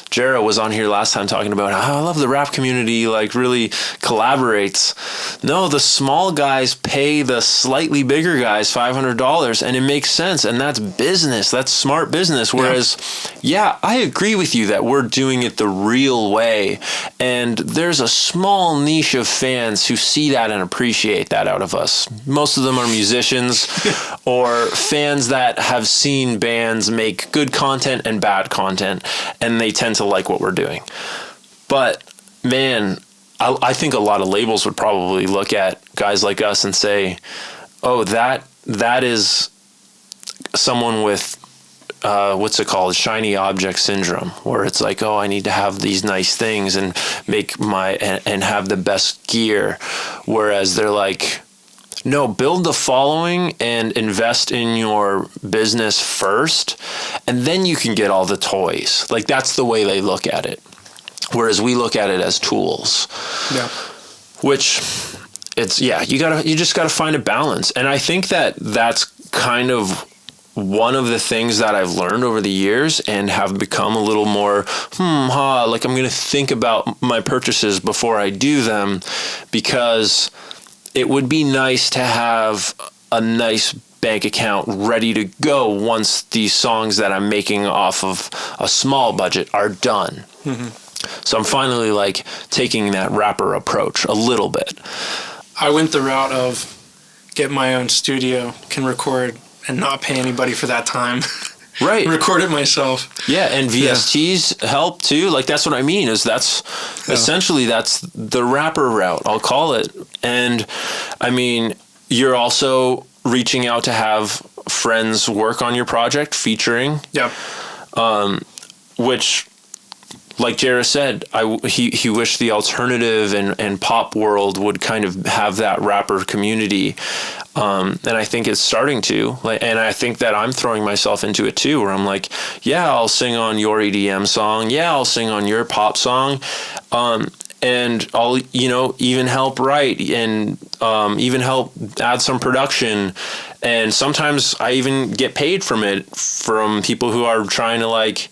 [SPEAKER 3] Jera was on here last time talking about how I love the rap community, like really collaborates. No, the small guys pay the slightly bigger guys $500, and it makes sense. And that's business. That's smart business. Whereas, I agree with you that we're doing it the real way. And there's a small niche of fans who see that and appreciate that out of us. Most of them are musicians or fans that have seen bands make good content and bad content, and they tend to like what we're doing. But man, I think a lot of labels would probably look at guys like us and say, oh, that is someone with what's it called, shiny object syndrome, where it's like, oh, I need to have these nice things and and have the best gear, whereas they're like, no, build the following and invest in your business first, and then you can get all the toys. Like, that's the way they look at it. Whereas we look at it as tools. Yeah. Which, you just gotta find a balance. And I think that's kind of one of the things that I've learned over the years and have become a little more, like I'm gonna think about my purchases before I do them, because it would be nice to have a nice bank account ready to go once these songs that I'm making off of a small budget are done. So I'm finally like taking that rapper approach a little bit.
[SPEAKER 2] I went the route of get my own studio, can record and not pay anybody for that time.
[SPEAKER 3] Right.
[SPEAKER 2] Record it myself.
[SPEAKER 3] Yeah, and VSTs help too. Like that's what I mean is that's essentially that's the rapper route, I'll call it. And I mean, you're also reaching out to have friends work on your project, featuring.
[SPEAKER 2] Yep.
[SPEAKER 3] Which, like Jarrah said, he wished the alternative and pop world would kind of have that rapper community. And I think it's starting to. And I think that I'm throwing myself into it too, where I'm like, yeah, I'll sing on your EDM song. Yeah, I'll sing on your pop song. And I'll, even help write and even help add some production. And sometimes I even get paid from it from people who are trying to like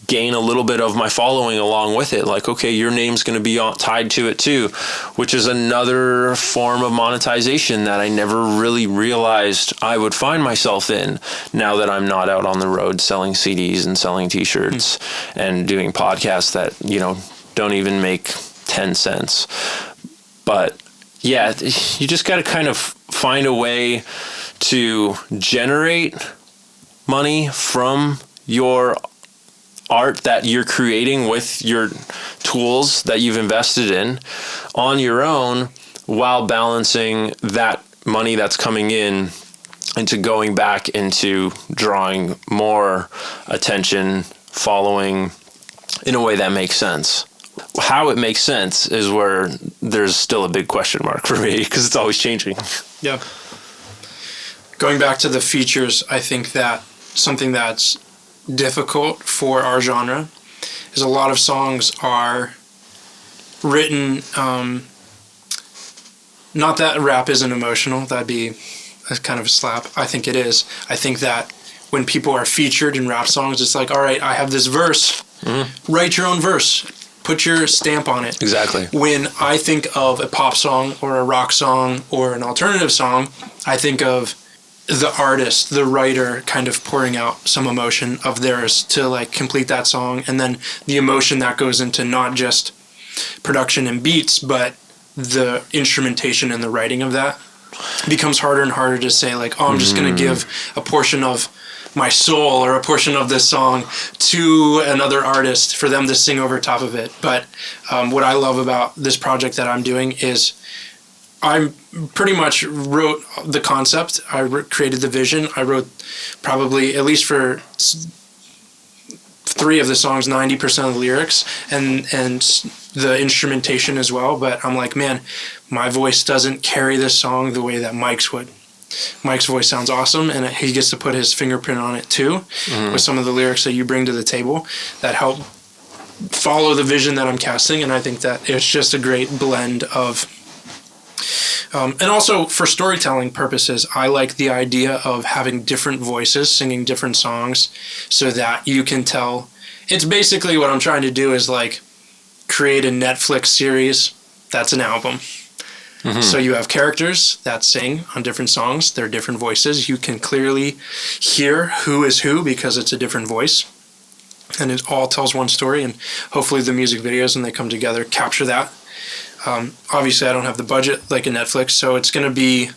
[SPEAKER 3] gain a little bit of my following along with it. Like, okay, your name's going to be tied to it too, which is another form of monetization that I never really realized I would find myself in now that I'm not out on the road selling CDs and selling t-shirts and doing podcasts that, don't even make 10 cents. But yeah, you just got to kind of find a way to generate money from your art that you're creating with your tools that you've invested in on your own, while balancing that money that's coming in into going back into drawing more attention, following in a way that makes sense. How it makes sense is where there's still a big question mark for me, because it's always changing.
[SPEAKER 2] Yeah. Going back to the features, I think that something that's difficult for our genre is a lot of songs are written, not that rap isn't emotional, that'd be a kind of a slap. I think it is. I think that when people are featured in rap songs, it's like, all right, I have this verse, write your own verse, put your stamp on it.
[SPEAKER 3] Exactly.
[SPEAKER 2] When I think of a pop song or a rock song or an alternative song, I think of the artist, the writer, kind of pouring out some emotion of theirs to like complete that song, and then the emotion that goes into not just production and beats, but the instrumentation and the writing of that becomes harder and harder to say like, oh, I'm just going to give a portion of my soul or a portion of this song to another artist for them to sing over top of it. But what I love about this project that I'm doing is I pretty much wrote the concept. I created the vision. I wrote probably, at least for 3 of the songs, 90% of the lyrics and the instrumentation as well. But I'm like, man, my voice doesn't carry this song the way that Mike's would. Mike's voice sounds awesome, and he gets to put his fingerprint on it too, with some of the lyrics that you bring to the table that help follow the vision that I'm casting. And I think that it's just a great blend of and also for storytelling purposes, I like the idea of having different voices singing different songs so that you can tell. It's basically what I'm trying to do is like create a Netflix series that's an album. So you have characters that sing on different songs. They're different voices. You can clearly hear who is who because it's a different voice. And it all tells one story. And hopefully the music videos, when they come together, capture that. Obviously, I don't have the budget like a Netflix, so it's going to be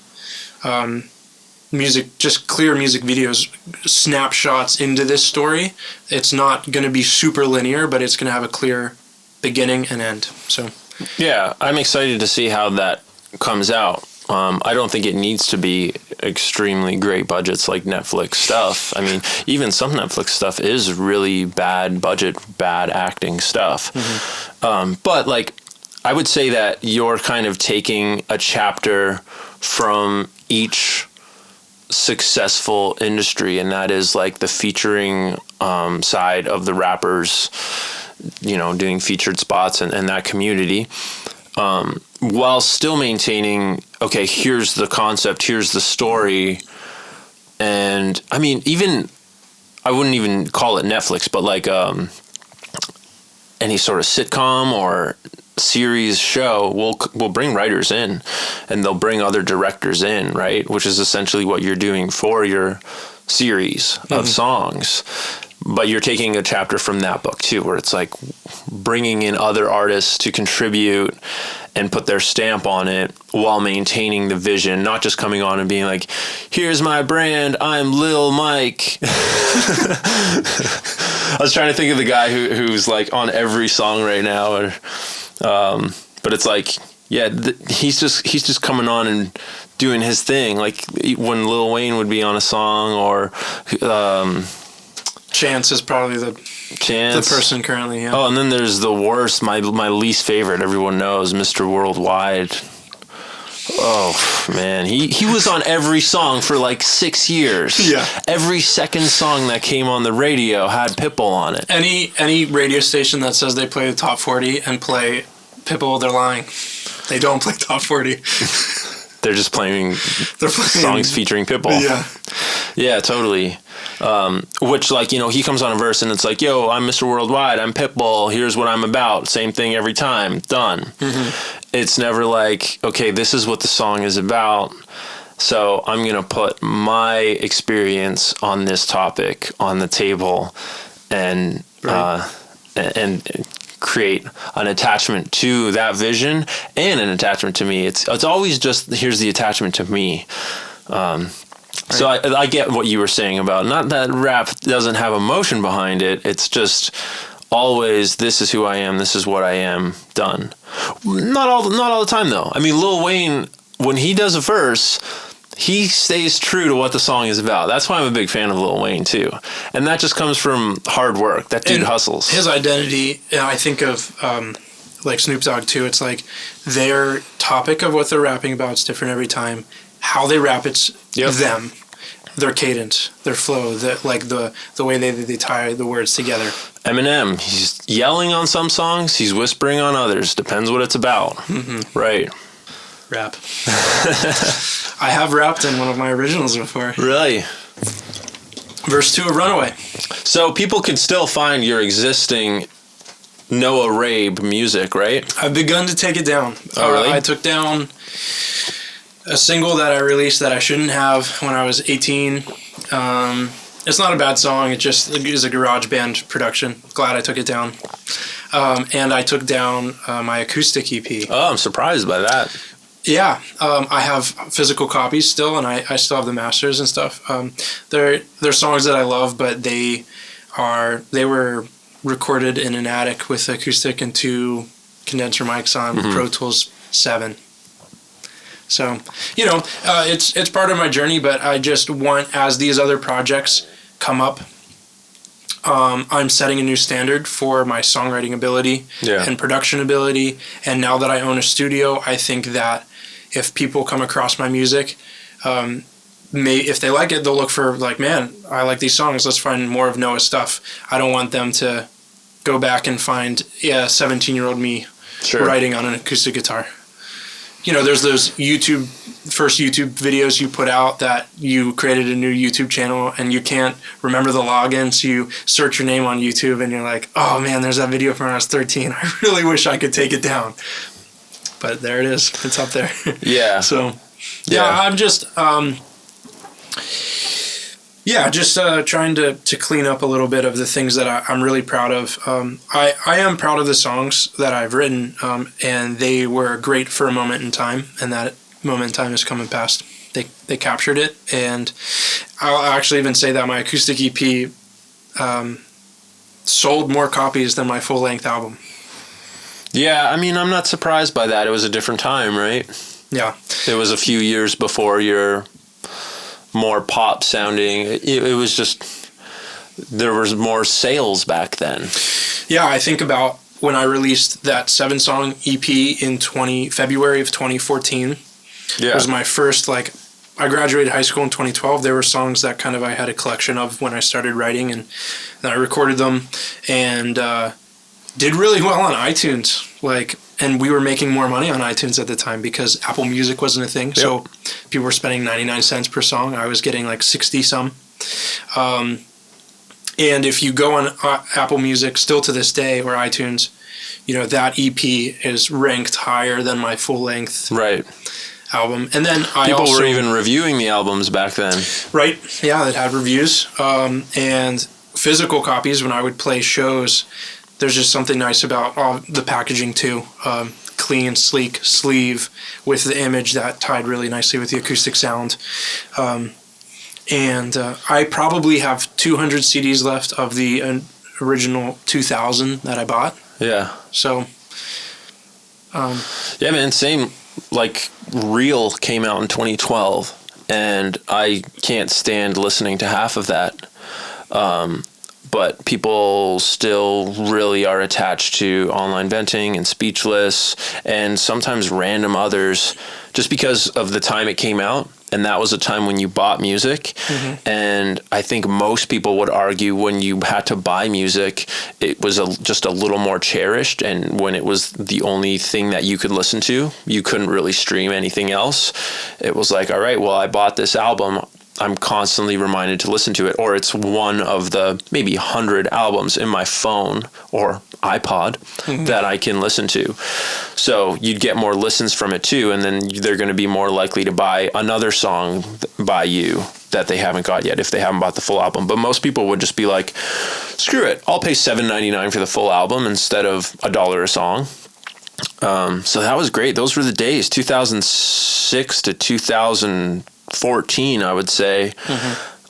[SPEAKER 2] music, just clear music videos, snapshots into this story. It's not going to be super linear, but it's going to have a clear beginning and end. So,
[SPEAKER 3] yeah, I'm excited to see how that comes out. I don't think it needs to be extremely great budgets like Netflix stuff. I mean, even some Netflix stuff is really bad budget, bad acting stuff. But like, I would say that you're kind of taking a chapter from each successful industry, and that is like the featuring side of the rappers, doing featured spots and that community, while still maintaining, okay, here's the concept, here's the story. And I mean, even, I wouldn't even call it Netflix, but like any sort of sitcom or series show, we'll bring writers in, and they'll bring other directors in, right? Which is essentially what you're doing for your series of songs. But you're taking a chapter from that book too, where it's like bringing in other artists to contribute and put their stamp on it while maintaining the vision, not just coming on and being like, here's my brand, I'm Lil Mike. I was trying to think of the guy who's like on every song right now, but it's like, yeah, he's just coming on and doing his thing. Like when Lil Wayne would be on a song, or
[SPEAKER 2] Chance is probably the person currently. Yeah.
[SPEAKER 3] Oh, and then there's the worst, my least favorite. Everyone knows Mr. Worldwide. Oh man, he was on every song for like 6 years.
[SPEAKER 2] Yeah.
[SPEAKER 3] Every second song that came on the radio had Pitbull on it.
[SPEAKER 2] Any radio station that says they play the top 40 and play Pitbull, they're lying. They don't play top 40.
[SPEAKER 3] They're just playing songs featuring Pitbull.
[SPEAKER 2] Yeah.
[SPEAKER 3] Yeah, totally. Which, like, you know, he comes on a verse and it's like, yo, I'm Mr. Worldwide, I'm Pitbull, here's what I'm about. Same thing every time. Done. Mm-hmm. It's never like, okay, this is what the song is about, so I'm going to put my experience on this topic on the table and create an attachment to that vision and an attachment to me. It's always just, here's the attachment to me. So I get what you were saying about, not that rap doesn't have emotion behind it. It's just always, this is who I am, this is what I am, done. Not all the time though. I mean, Lil Wayne, when he does a verse, he stays true to what the song is about. That's why I'm a big fan of Lil Wayne too. And that just comes from hard work. That dude hustles.
[SPEAKER 2] His identity, I think of like Snoop Dogg too. It's like their topic of what they're rapping about is different every time. How they rap, it's them, their cadence, their flow, the way they tie the words together.
[SPEAKER 3] Eminem, he's yelling on some songs, he's whispering on others. Depends what it's about. Mm-hmm. Right.
[SPEAKER 2] Rap. I have rapped in one of my originals before.
[SPEAKER 3] Really?
[SPEAKER 2] Verse 2 of Runaway.
[SPEAKER 3] So people can still find your existing Noah Rabe music, right?
[SPEAKER 2] I've begun to take it down.
[SPEAKER 3] Oh, really?
[SPEAKER 2] I took down a single that I released that I shouldn't have when I was 18. It's not a bad song. It just is a garage band production. Glad I took it down. And I took down my acoustic EP.
[SPEAKER 3] Oh, I'm surprised by that.
[SPEAKER 2] Yeah. I have physical copies still, and I still have the masters and stuff. They're songs that I love, but they were recorded in an attic with acoustic and 2 condenser mics on Pro Tools 7. So, you know, it's part of my journey, but I just want, as these other projects come up, I'm setting a new standard for my songwriting ability and production ability. And now that I own a studio, I think that if people come across my music, if they like it, they'll look for like, man, I like these songs. Let's find more of Noah's stuff. I don't want them to go back and find 17-year-old me writing on an acoustic guitar. You know, there's those first YouTube videos you put out that you created a new YouTube channel and you can't remember the login, so you search your name on YouTube and you're like, oh man, there's that video from when I was 13. I really wish I could take it down. But there it is. It's up there.
[SPEAKER 3] Yeah.
[SPEAKER 2] So, yeah, I'm just... trying to clean up a little bit of the things that I'm really proud of. I am proud of the songs that I've written, and they were great for a moment in time, and that moment in time is coming past. They captured it, and I'll actually even say that my acoustic EP sold more copies than my full-length album.
[SPEAKER 3] Yeah, I mean, I'm not surprised by that. It was a different time, right?
[SPEAKER 2] Yeah.
[SPEAKER 3] It was a few years before your more pop sounding. It was just, there was more sales back then.
[SPEAKER 2] Yeah, I think about when I released that 7-song EP in February of 2014. Yeah. It was my first, I graduated high school in 2012. There were songs that I had a collection of when I started writing, and then I recorded them and did really well on iTunes. And we were making more money on iTunes at the time because Apple Music wasn't a thing. Yep. So people were spending 99 cents per song. I was getting 60 some. And if you go on Apple Music, still to this day, or iTunes, that EP is ranked higher than my full-length album. And then
[SPEAKER 3] people were even reviewing the albums back then.
[SPEAKER 2] Right. Yeah, that had reviews. And physical copies, when I would play shows, there's just something nice about the packaging too. Clean, sleek sleeve with the image that tied really nicely with the acoustic sound. And I probably have 200 CDs left of the original 2000 that I bought.
[SPEAKER 3] Yeah.
[SPEAKER 2] So.
[SPEAKER 3] Yeah, man, same. Like, Real came out in 2012, and I can't stand listening to half of that. But people still really are attached to online venting and Speechless and sometimes random others just because of the time it came out. And that was a time when you bought music. Mm-hmm. And I think most people would argue when you had to buy music, it was just a little more cherished. And when it was the only thing that you could listen to, you couldn't really stream anything else. It was like, all right, well, I bought this album. I'm constantly reminded to listen to it, or it's one of the maybe 100 albums in my phone or iPod that I can listen to. So you'd get more listens from it too, and then they're going to be more likely to buy another song by you that they haven't got yet if they haven't bought the full album. But most people would just be like, screw it, I'll pay $7.99 for the full album instead of $1 a song. So that was great. Those were the days, 2006 to 2014, I would say.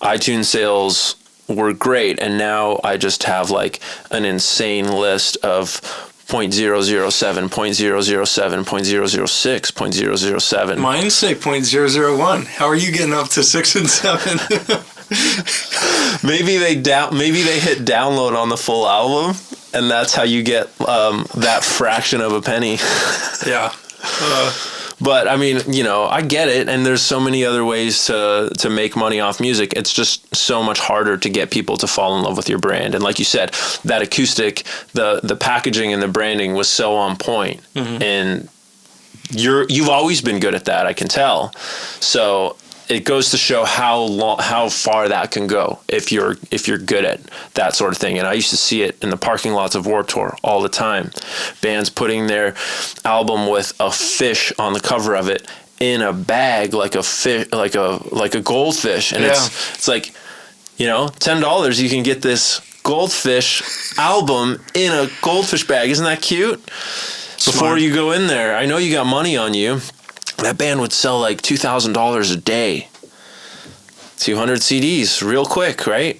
[SPEAKER 3] iTunes sales were great, and now I just have like an insane list of 0.007, 0.007, 0.006, 0.007.
[SPEAKER 2] Mine say 0.001. How are you getting up to 6 and 7?
[SPEAKER 3] Maybe they hit download on the full album, and that's how you get that fraction of a penny.
[SPEAKER 2] Yeah.
[SPEAKER 3] But I mean, I get it, and there's so many other ways to make money off music. It's just so much harder to get people to fall in love with your brand. And like you said, that acoustic, the packaging and the branding was so on point. And you've always been good at that, I can tell. So it goes to show how far that can go if you're good at that sort of thing. And I used to see it in the parking lots of Warped Tour all the time. Bands putting their album with a fish on the cover of it in a bag, like a fish, like a goldfish, and it's like, $10 you can get this goldfish album in a goldfish bag. Isn't that cute?
[SPEAKER 2] Smart.
[SPEAKER 3] Before you go in there, I know you got money on you. That band would sell like $2,000 a day. 200 CDs real quick, right?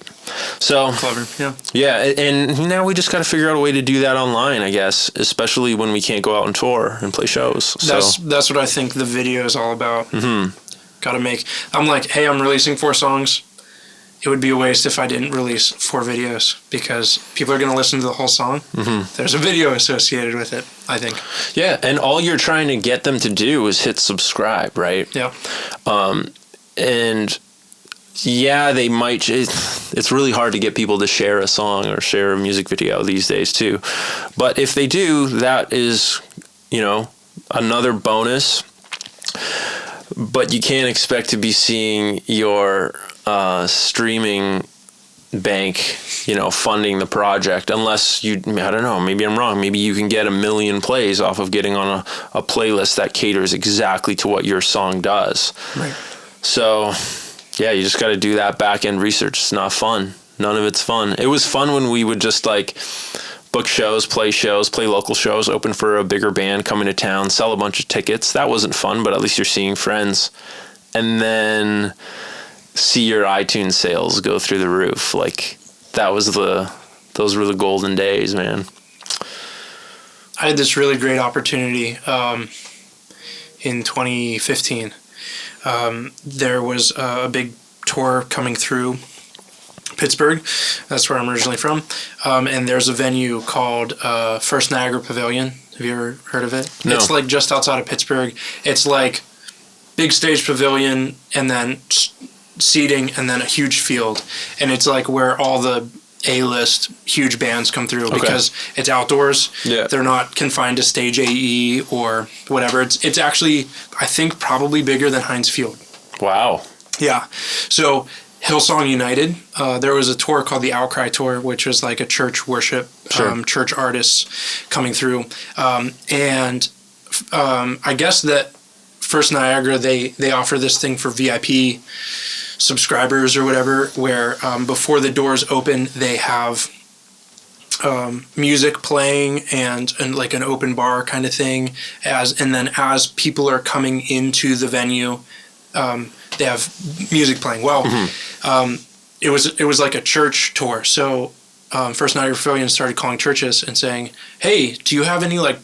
[SPEAKER 3] So
[SPEAKER 2] clever, yeah.
[SPEAKER 3] Yeah, and now we just got to figure out a way to do that online, I guess, especially when we can't go out on tour and play shows.
[SPEAKER 2] That's what I think the video is all about. Got to make. I'm like, hey, I'm releasing 4 songs. It would be a waste if I didn't release 4 videos because people are going to listen to the whole song. There's a video associated with it, I think.
[SPEAKER 3] Yeah, and all you're trying to get them to do is hit subscribe, right?
[SPEAKER 2] Yeah.
[SPEAKER 3] And yeah, they might. It's really hard to get people to share a song or share a music video these days too. But if they do, that is, another bonus. But you can't expect to be seeing your streaming bank, funding the project unless I don't know, maybe I'm wrong. Maybe you can get 1 million plays off of getting on a playlist that caters exactly to what your song does.
[SPEAKER 2] Right. So,
[SPEAKER 3] yeah, you just got to do that back end research. It's not fun. None of it's fun. It was fun when we would just book shows, play local shows, open for a bigger band, come into town, sell a bunch of tickets. That wasn't fun, but at least you're seeing friends. And then see your iTunes sales go through the roof. Those were the golden days, man.
[SPEAKER 2] I had this really great opportunity in 2015. There was a big tour coming through Pittsburgh. That's where I'm originally from. And there's a venue called First Niagara Pavilion. Have you ever heard of it?
[SPEAKER 3] No.
[SPEAKER 2] It's just outside of Pittsburgh. It's big stage pavilion and then seating and then a huge field. And it's where all the A-list huge bands come through because it's outdoors.
[SPEAKER 3] Yeah.
[SPEAKER 2] They're not confined to stage AE or whatever. It's actually, I think, probably bigger than Heinz Field.
[SPEAKER 3] Wow.
[SPEAKER 2] Yeah. So Hillsong United. There was a tour called the Outcry Tour, which was like a church worship, church artists coming through. And I guess that First Niagara, they offer this thing for VIP subscribers or whatever, where before the doors open, they have music playing and like an open bar kind of thing, and then as people are coming into the venue, they have music playing. Well, it was like a church tour. So First Niagara Pavilion started calling churches and saying, "Hey, do you have any like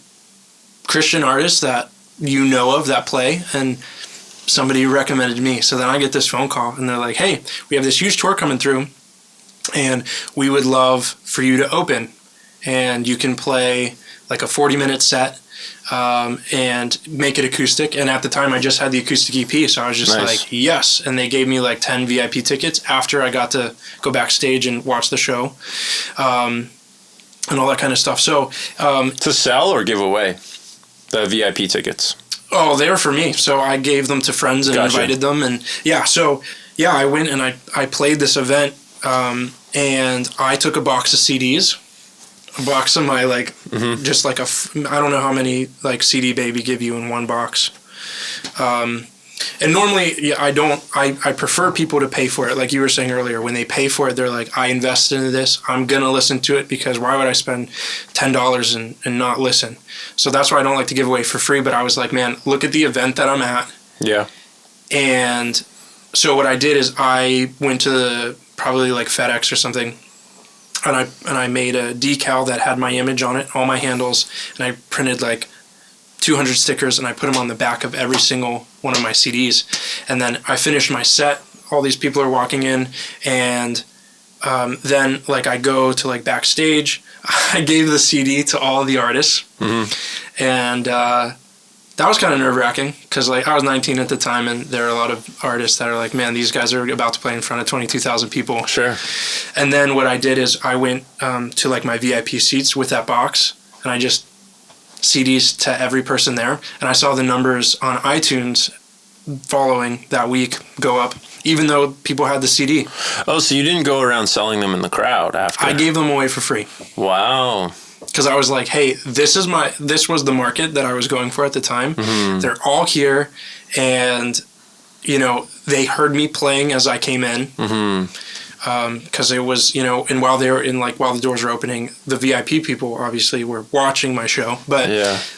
[SPEAKER 2] Christian artists that you know of that play?" And somebody recommended me. So then I get this phone call and they're like, "Hey, we have this huge tour coming through and we would love for you to open, and you can play like a 40-minute set and make it acoustic." And at the time I just had the acoustic EP, so I was just like, yes. And they gave me like 10 VIP tickets after I got to go backstage and watch the show and all that kind of stuff. So
[SPEAKER 3] to sell or give away the VIP tickets?
[SPEAKER 2] Oh, they were for me. So I gave them to friends and invited them. And I went and I played this event, and I took a box of CDs, a box of my like, just like I don't know how many like CD Baby give you in one box. And normally I prefer people to pay for it. Like you were saying earlier, when they pay for it, they're like, I invested into this, I'm going to listen to it, because why would I spend $10 and not listen? So that's why I don't like to give away for free. But I was like, man, look at the event that I'm at. Yeah. And so what I did is I went to probably like FedEx or something, and I made a decal that had my image on it, all my handles, and I printed like 200 stickers, and I put them on the back of every single one of my CDs. And then I finished my set. All these people are walking in, and then like I go to like backstage. I gave the CD to all the artists, and that was kind of nerve-wracking, because like I was 19 at the time, and there are a lot of artists that are like, man, these guys are about to play in front of 22,000 people. Sure. And then what I did is I went to like my VIP seats with that box, and I just CDs to every person there, and I saw the numbers on iTunes following that week go up, even though people had the CD.
[SPEAKER 3] Oh, so you didn't go around selling them in the crowd after?
[SPEAKER 2] I gave them away for free. Wow. Because I was like, hey, this was the market that I was going for at the time. They're all here, and you know, they heard me playing as I came in. Because it was, you know, and while the doors were opening, the VIP people obviously were watching my show, but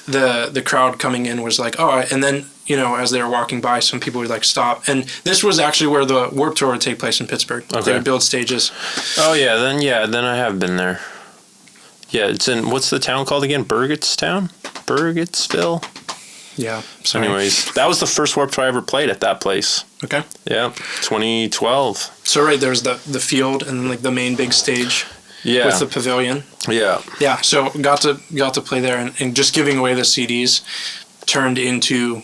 [SPEAKER 2] the crowd coming in was like, oh, and then, you know, as they were walking by, some people would like stop. And this was actually where the Warped Tour would take place in Pittsburgh. Okay. They would build stages. Oh
[SPEAKER 3] then I have been there. Yeah, it's in, what's the town called again? Burgettstown? Burgettsville?
[SPEAKER 2] Yeah.
[SPEAKER 3] Sorry. Anyways, that was the first Warped Tour I ever played at that place. Okay. Yeah, 2012.
[SPEAKER 2] So right, there's the field and like the main big stage. Yeah. With the pavilion. Yeah. Yeah. So got to play there, and just giving away the CDs turned into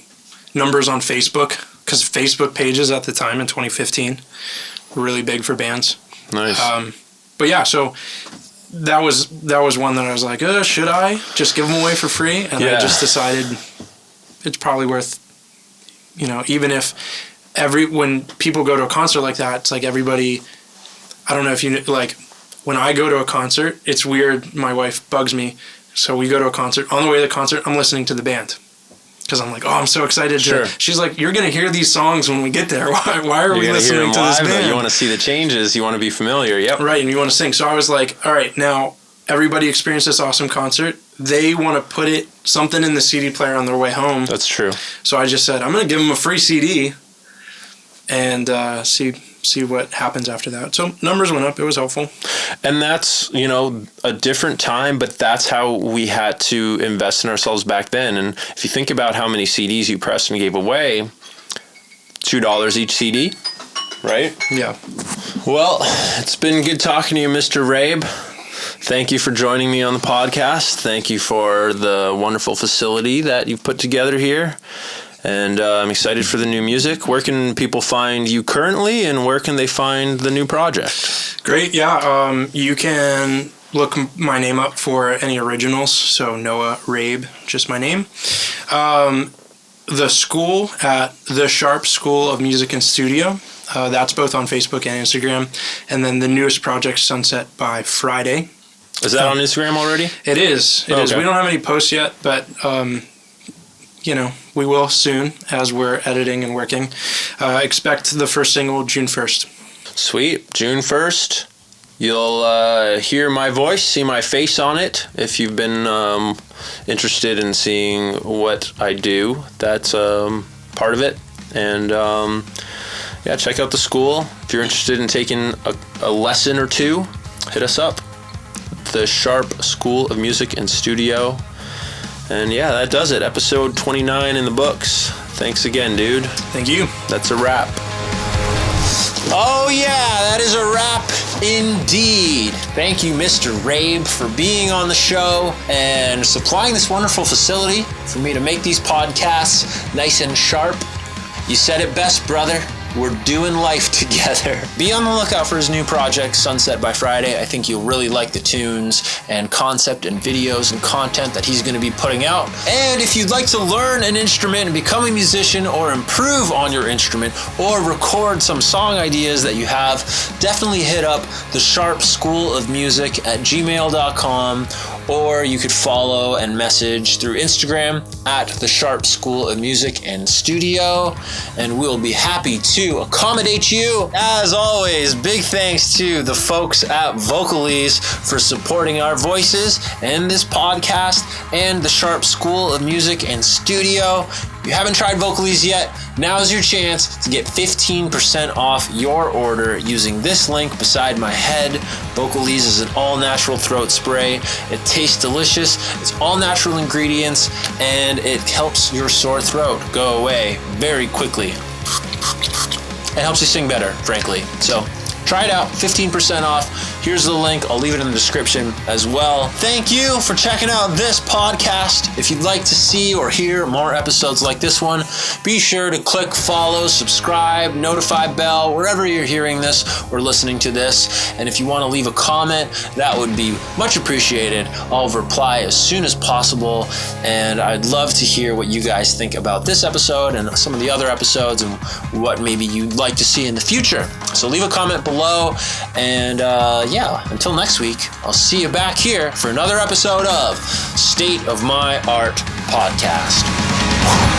[SPEAKER 2] numbers on Facebook, because Facebook pages at the time in 2015 were really big for bands. Nice. But yeah, so that was one that I was like, should I just give them away for free? And I just decided it's probably worth, you know, even if when people go to a concert like that, it's like everybody, I don't know if you like, when I go to a concert, it's weird. My wife bugs me. So we go to a concert. On the way to the concert, I'm listening to the band, because I'm like, oh, I'm so excited. She's like, you're going to hear these songs when we get there. Why are we listening to this band?
[SPEAKER 3] You want to see the changes. You want to be familiar. Yep.
[SPEAKER 2] Right, and you want to sing. So I was like, all right, now everybody experienced this awesome concert. They want to put something in the CD player on their way home.
[SPEAKER 3] That's true.
[SPEAKER 2] So I just said, I'm going to give them a free CD and see what happens after that. So numbers went up. It was helpful.
[SPEAKER 3] And that's, you know, a different time, but that's how we had to invest in ourselves back then. And if you think about how many CDs you pressed and gave away, $2 each CD, right? Yeah. Well, it's been good talking to you, Mr. Rabe. Thank you for joining me on the podcast. Thank you for the wonderful facility that you've put together here. And I'm excited for the new music. Where can people find you currently, and where can they find the new project?
[SPEAKER 2] Great, yeah. You can look my name up for any originals. So Noah Rabe, just my name. The school at the Sharp School of Music and Studio. That's both on Facebook and Instagram. And then the newest project, Sunset by Friday.
[SPEAKER 3] Is that on Instagram already?
[SPEAKER 2] It is. It is. We don't have any posts yet, but we will soon as we're editing and working. Expect the first single June 1st.
[SPEAKER 3] Sweet. June 1st. You'll hear my voice, see my face on it. If you've been interested in seeing what I do, that's part of it. And check out the school. If you're interested in taking a lesson or two, hit us up. The Sharp School of Music and Studio. And yeah, that does it. Episode 29 in the books. Thanks again, dude.
[SPEAKER 2] Thank you.
[SPEAKER 3] That's a wrap.
[SPEAKER 1] Oh yeah, that is a wrap indeed. Thank you, Mr. Rabe, for being on the show and supplying this wonderful facility for me to make these podcasts nice and sharp. You said it best, brother. We're doing life together. Be on the lookout for his new project, Sunset by Friday. I think you'll really like the tunes and concept and videos and content that he's going to be putting out. And if you'd like to learn an instrument and become a musician or improve on your instrument or record some song ideas that you have, definitely hit up the Sharp School of Music at gmail.com, or you could follow and message through Instagram at the Sharp School of Music and Studio, and we'll be happy to accommodate you. As always, big thanks to the folks at Vocalese for supporting our voices and this podcast and the Sharp School of Music and Studio. If you haven't tried Vocalese yet, now's your chance to get 15% off your order using this link beside my head. Vocalese is an all-natural throat spray. It tastes delicious. It's all natural ingredients, and it helps your sore throat go away very quickly. It helps you sing better, frankly. So try it out, 15% off. Here's the link. I'll leave it in the description as well. Thank you for checking out this podcast. If you'd like to see or hear more episodes like this one, be sure to click follow, subscribe, notify bell, wherever you're hearing this or listening to this. And if you want to leave a comment, that would be much appreciated. I'll reply as soon as possible. And I'd love to hear what you guys think about this episode and some of the other episodes and what maybe you'd like to see in the future. So leave a comment below. And until next week, I'll see you back here for another episode of State of My Art Podcast.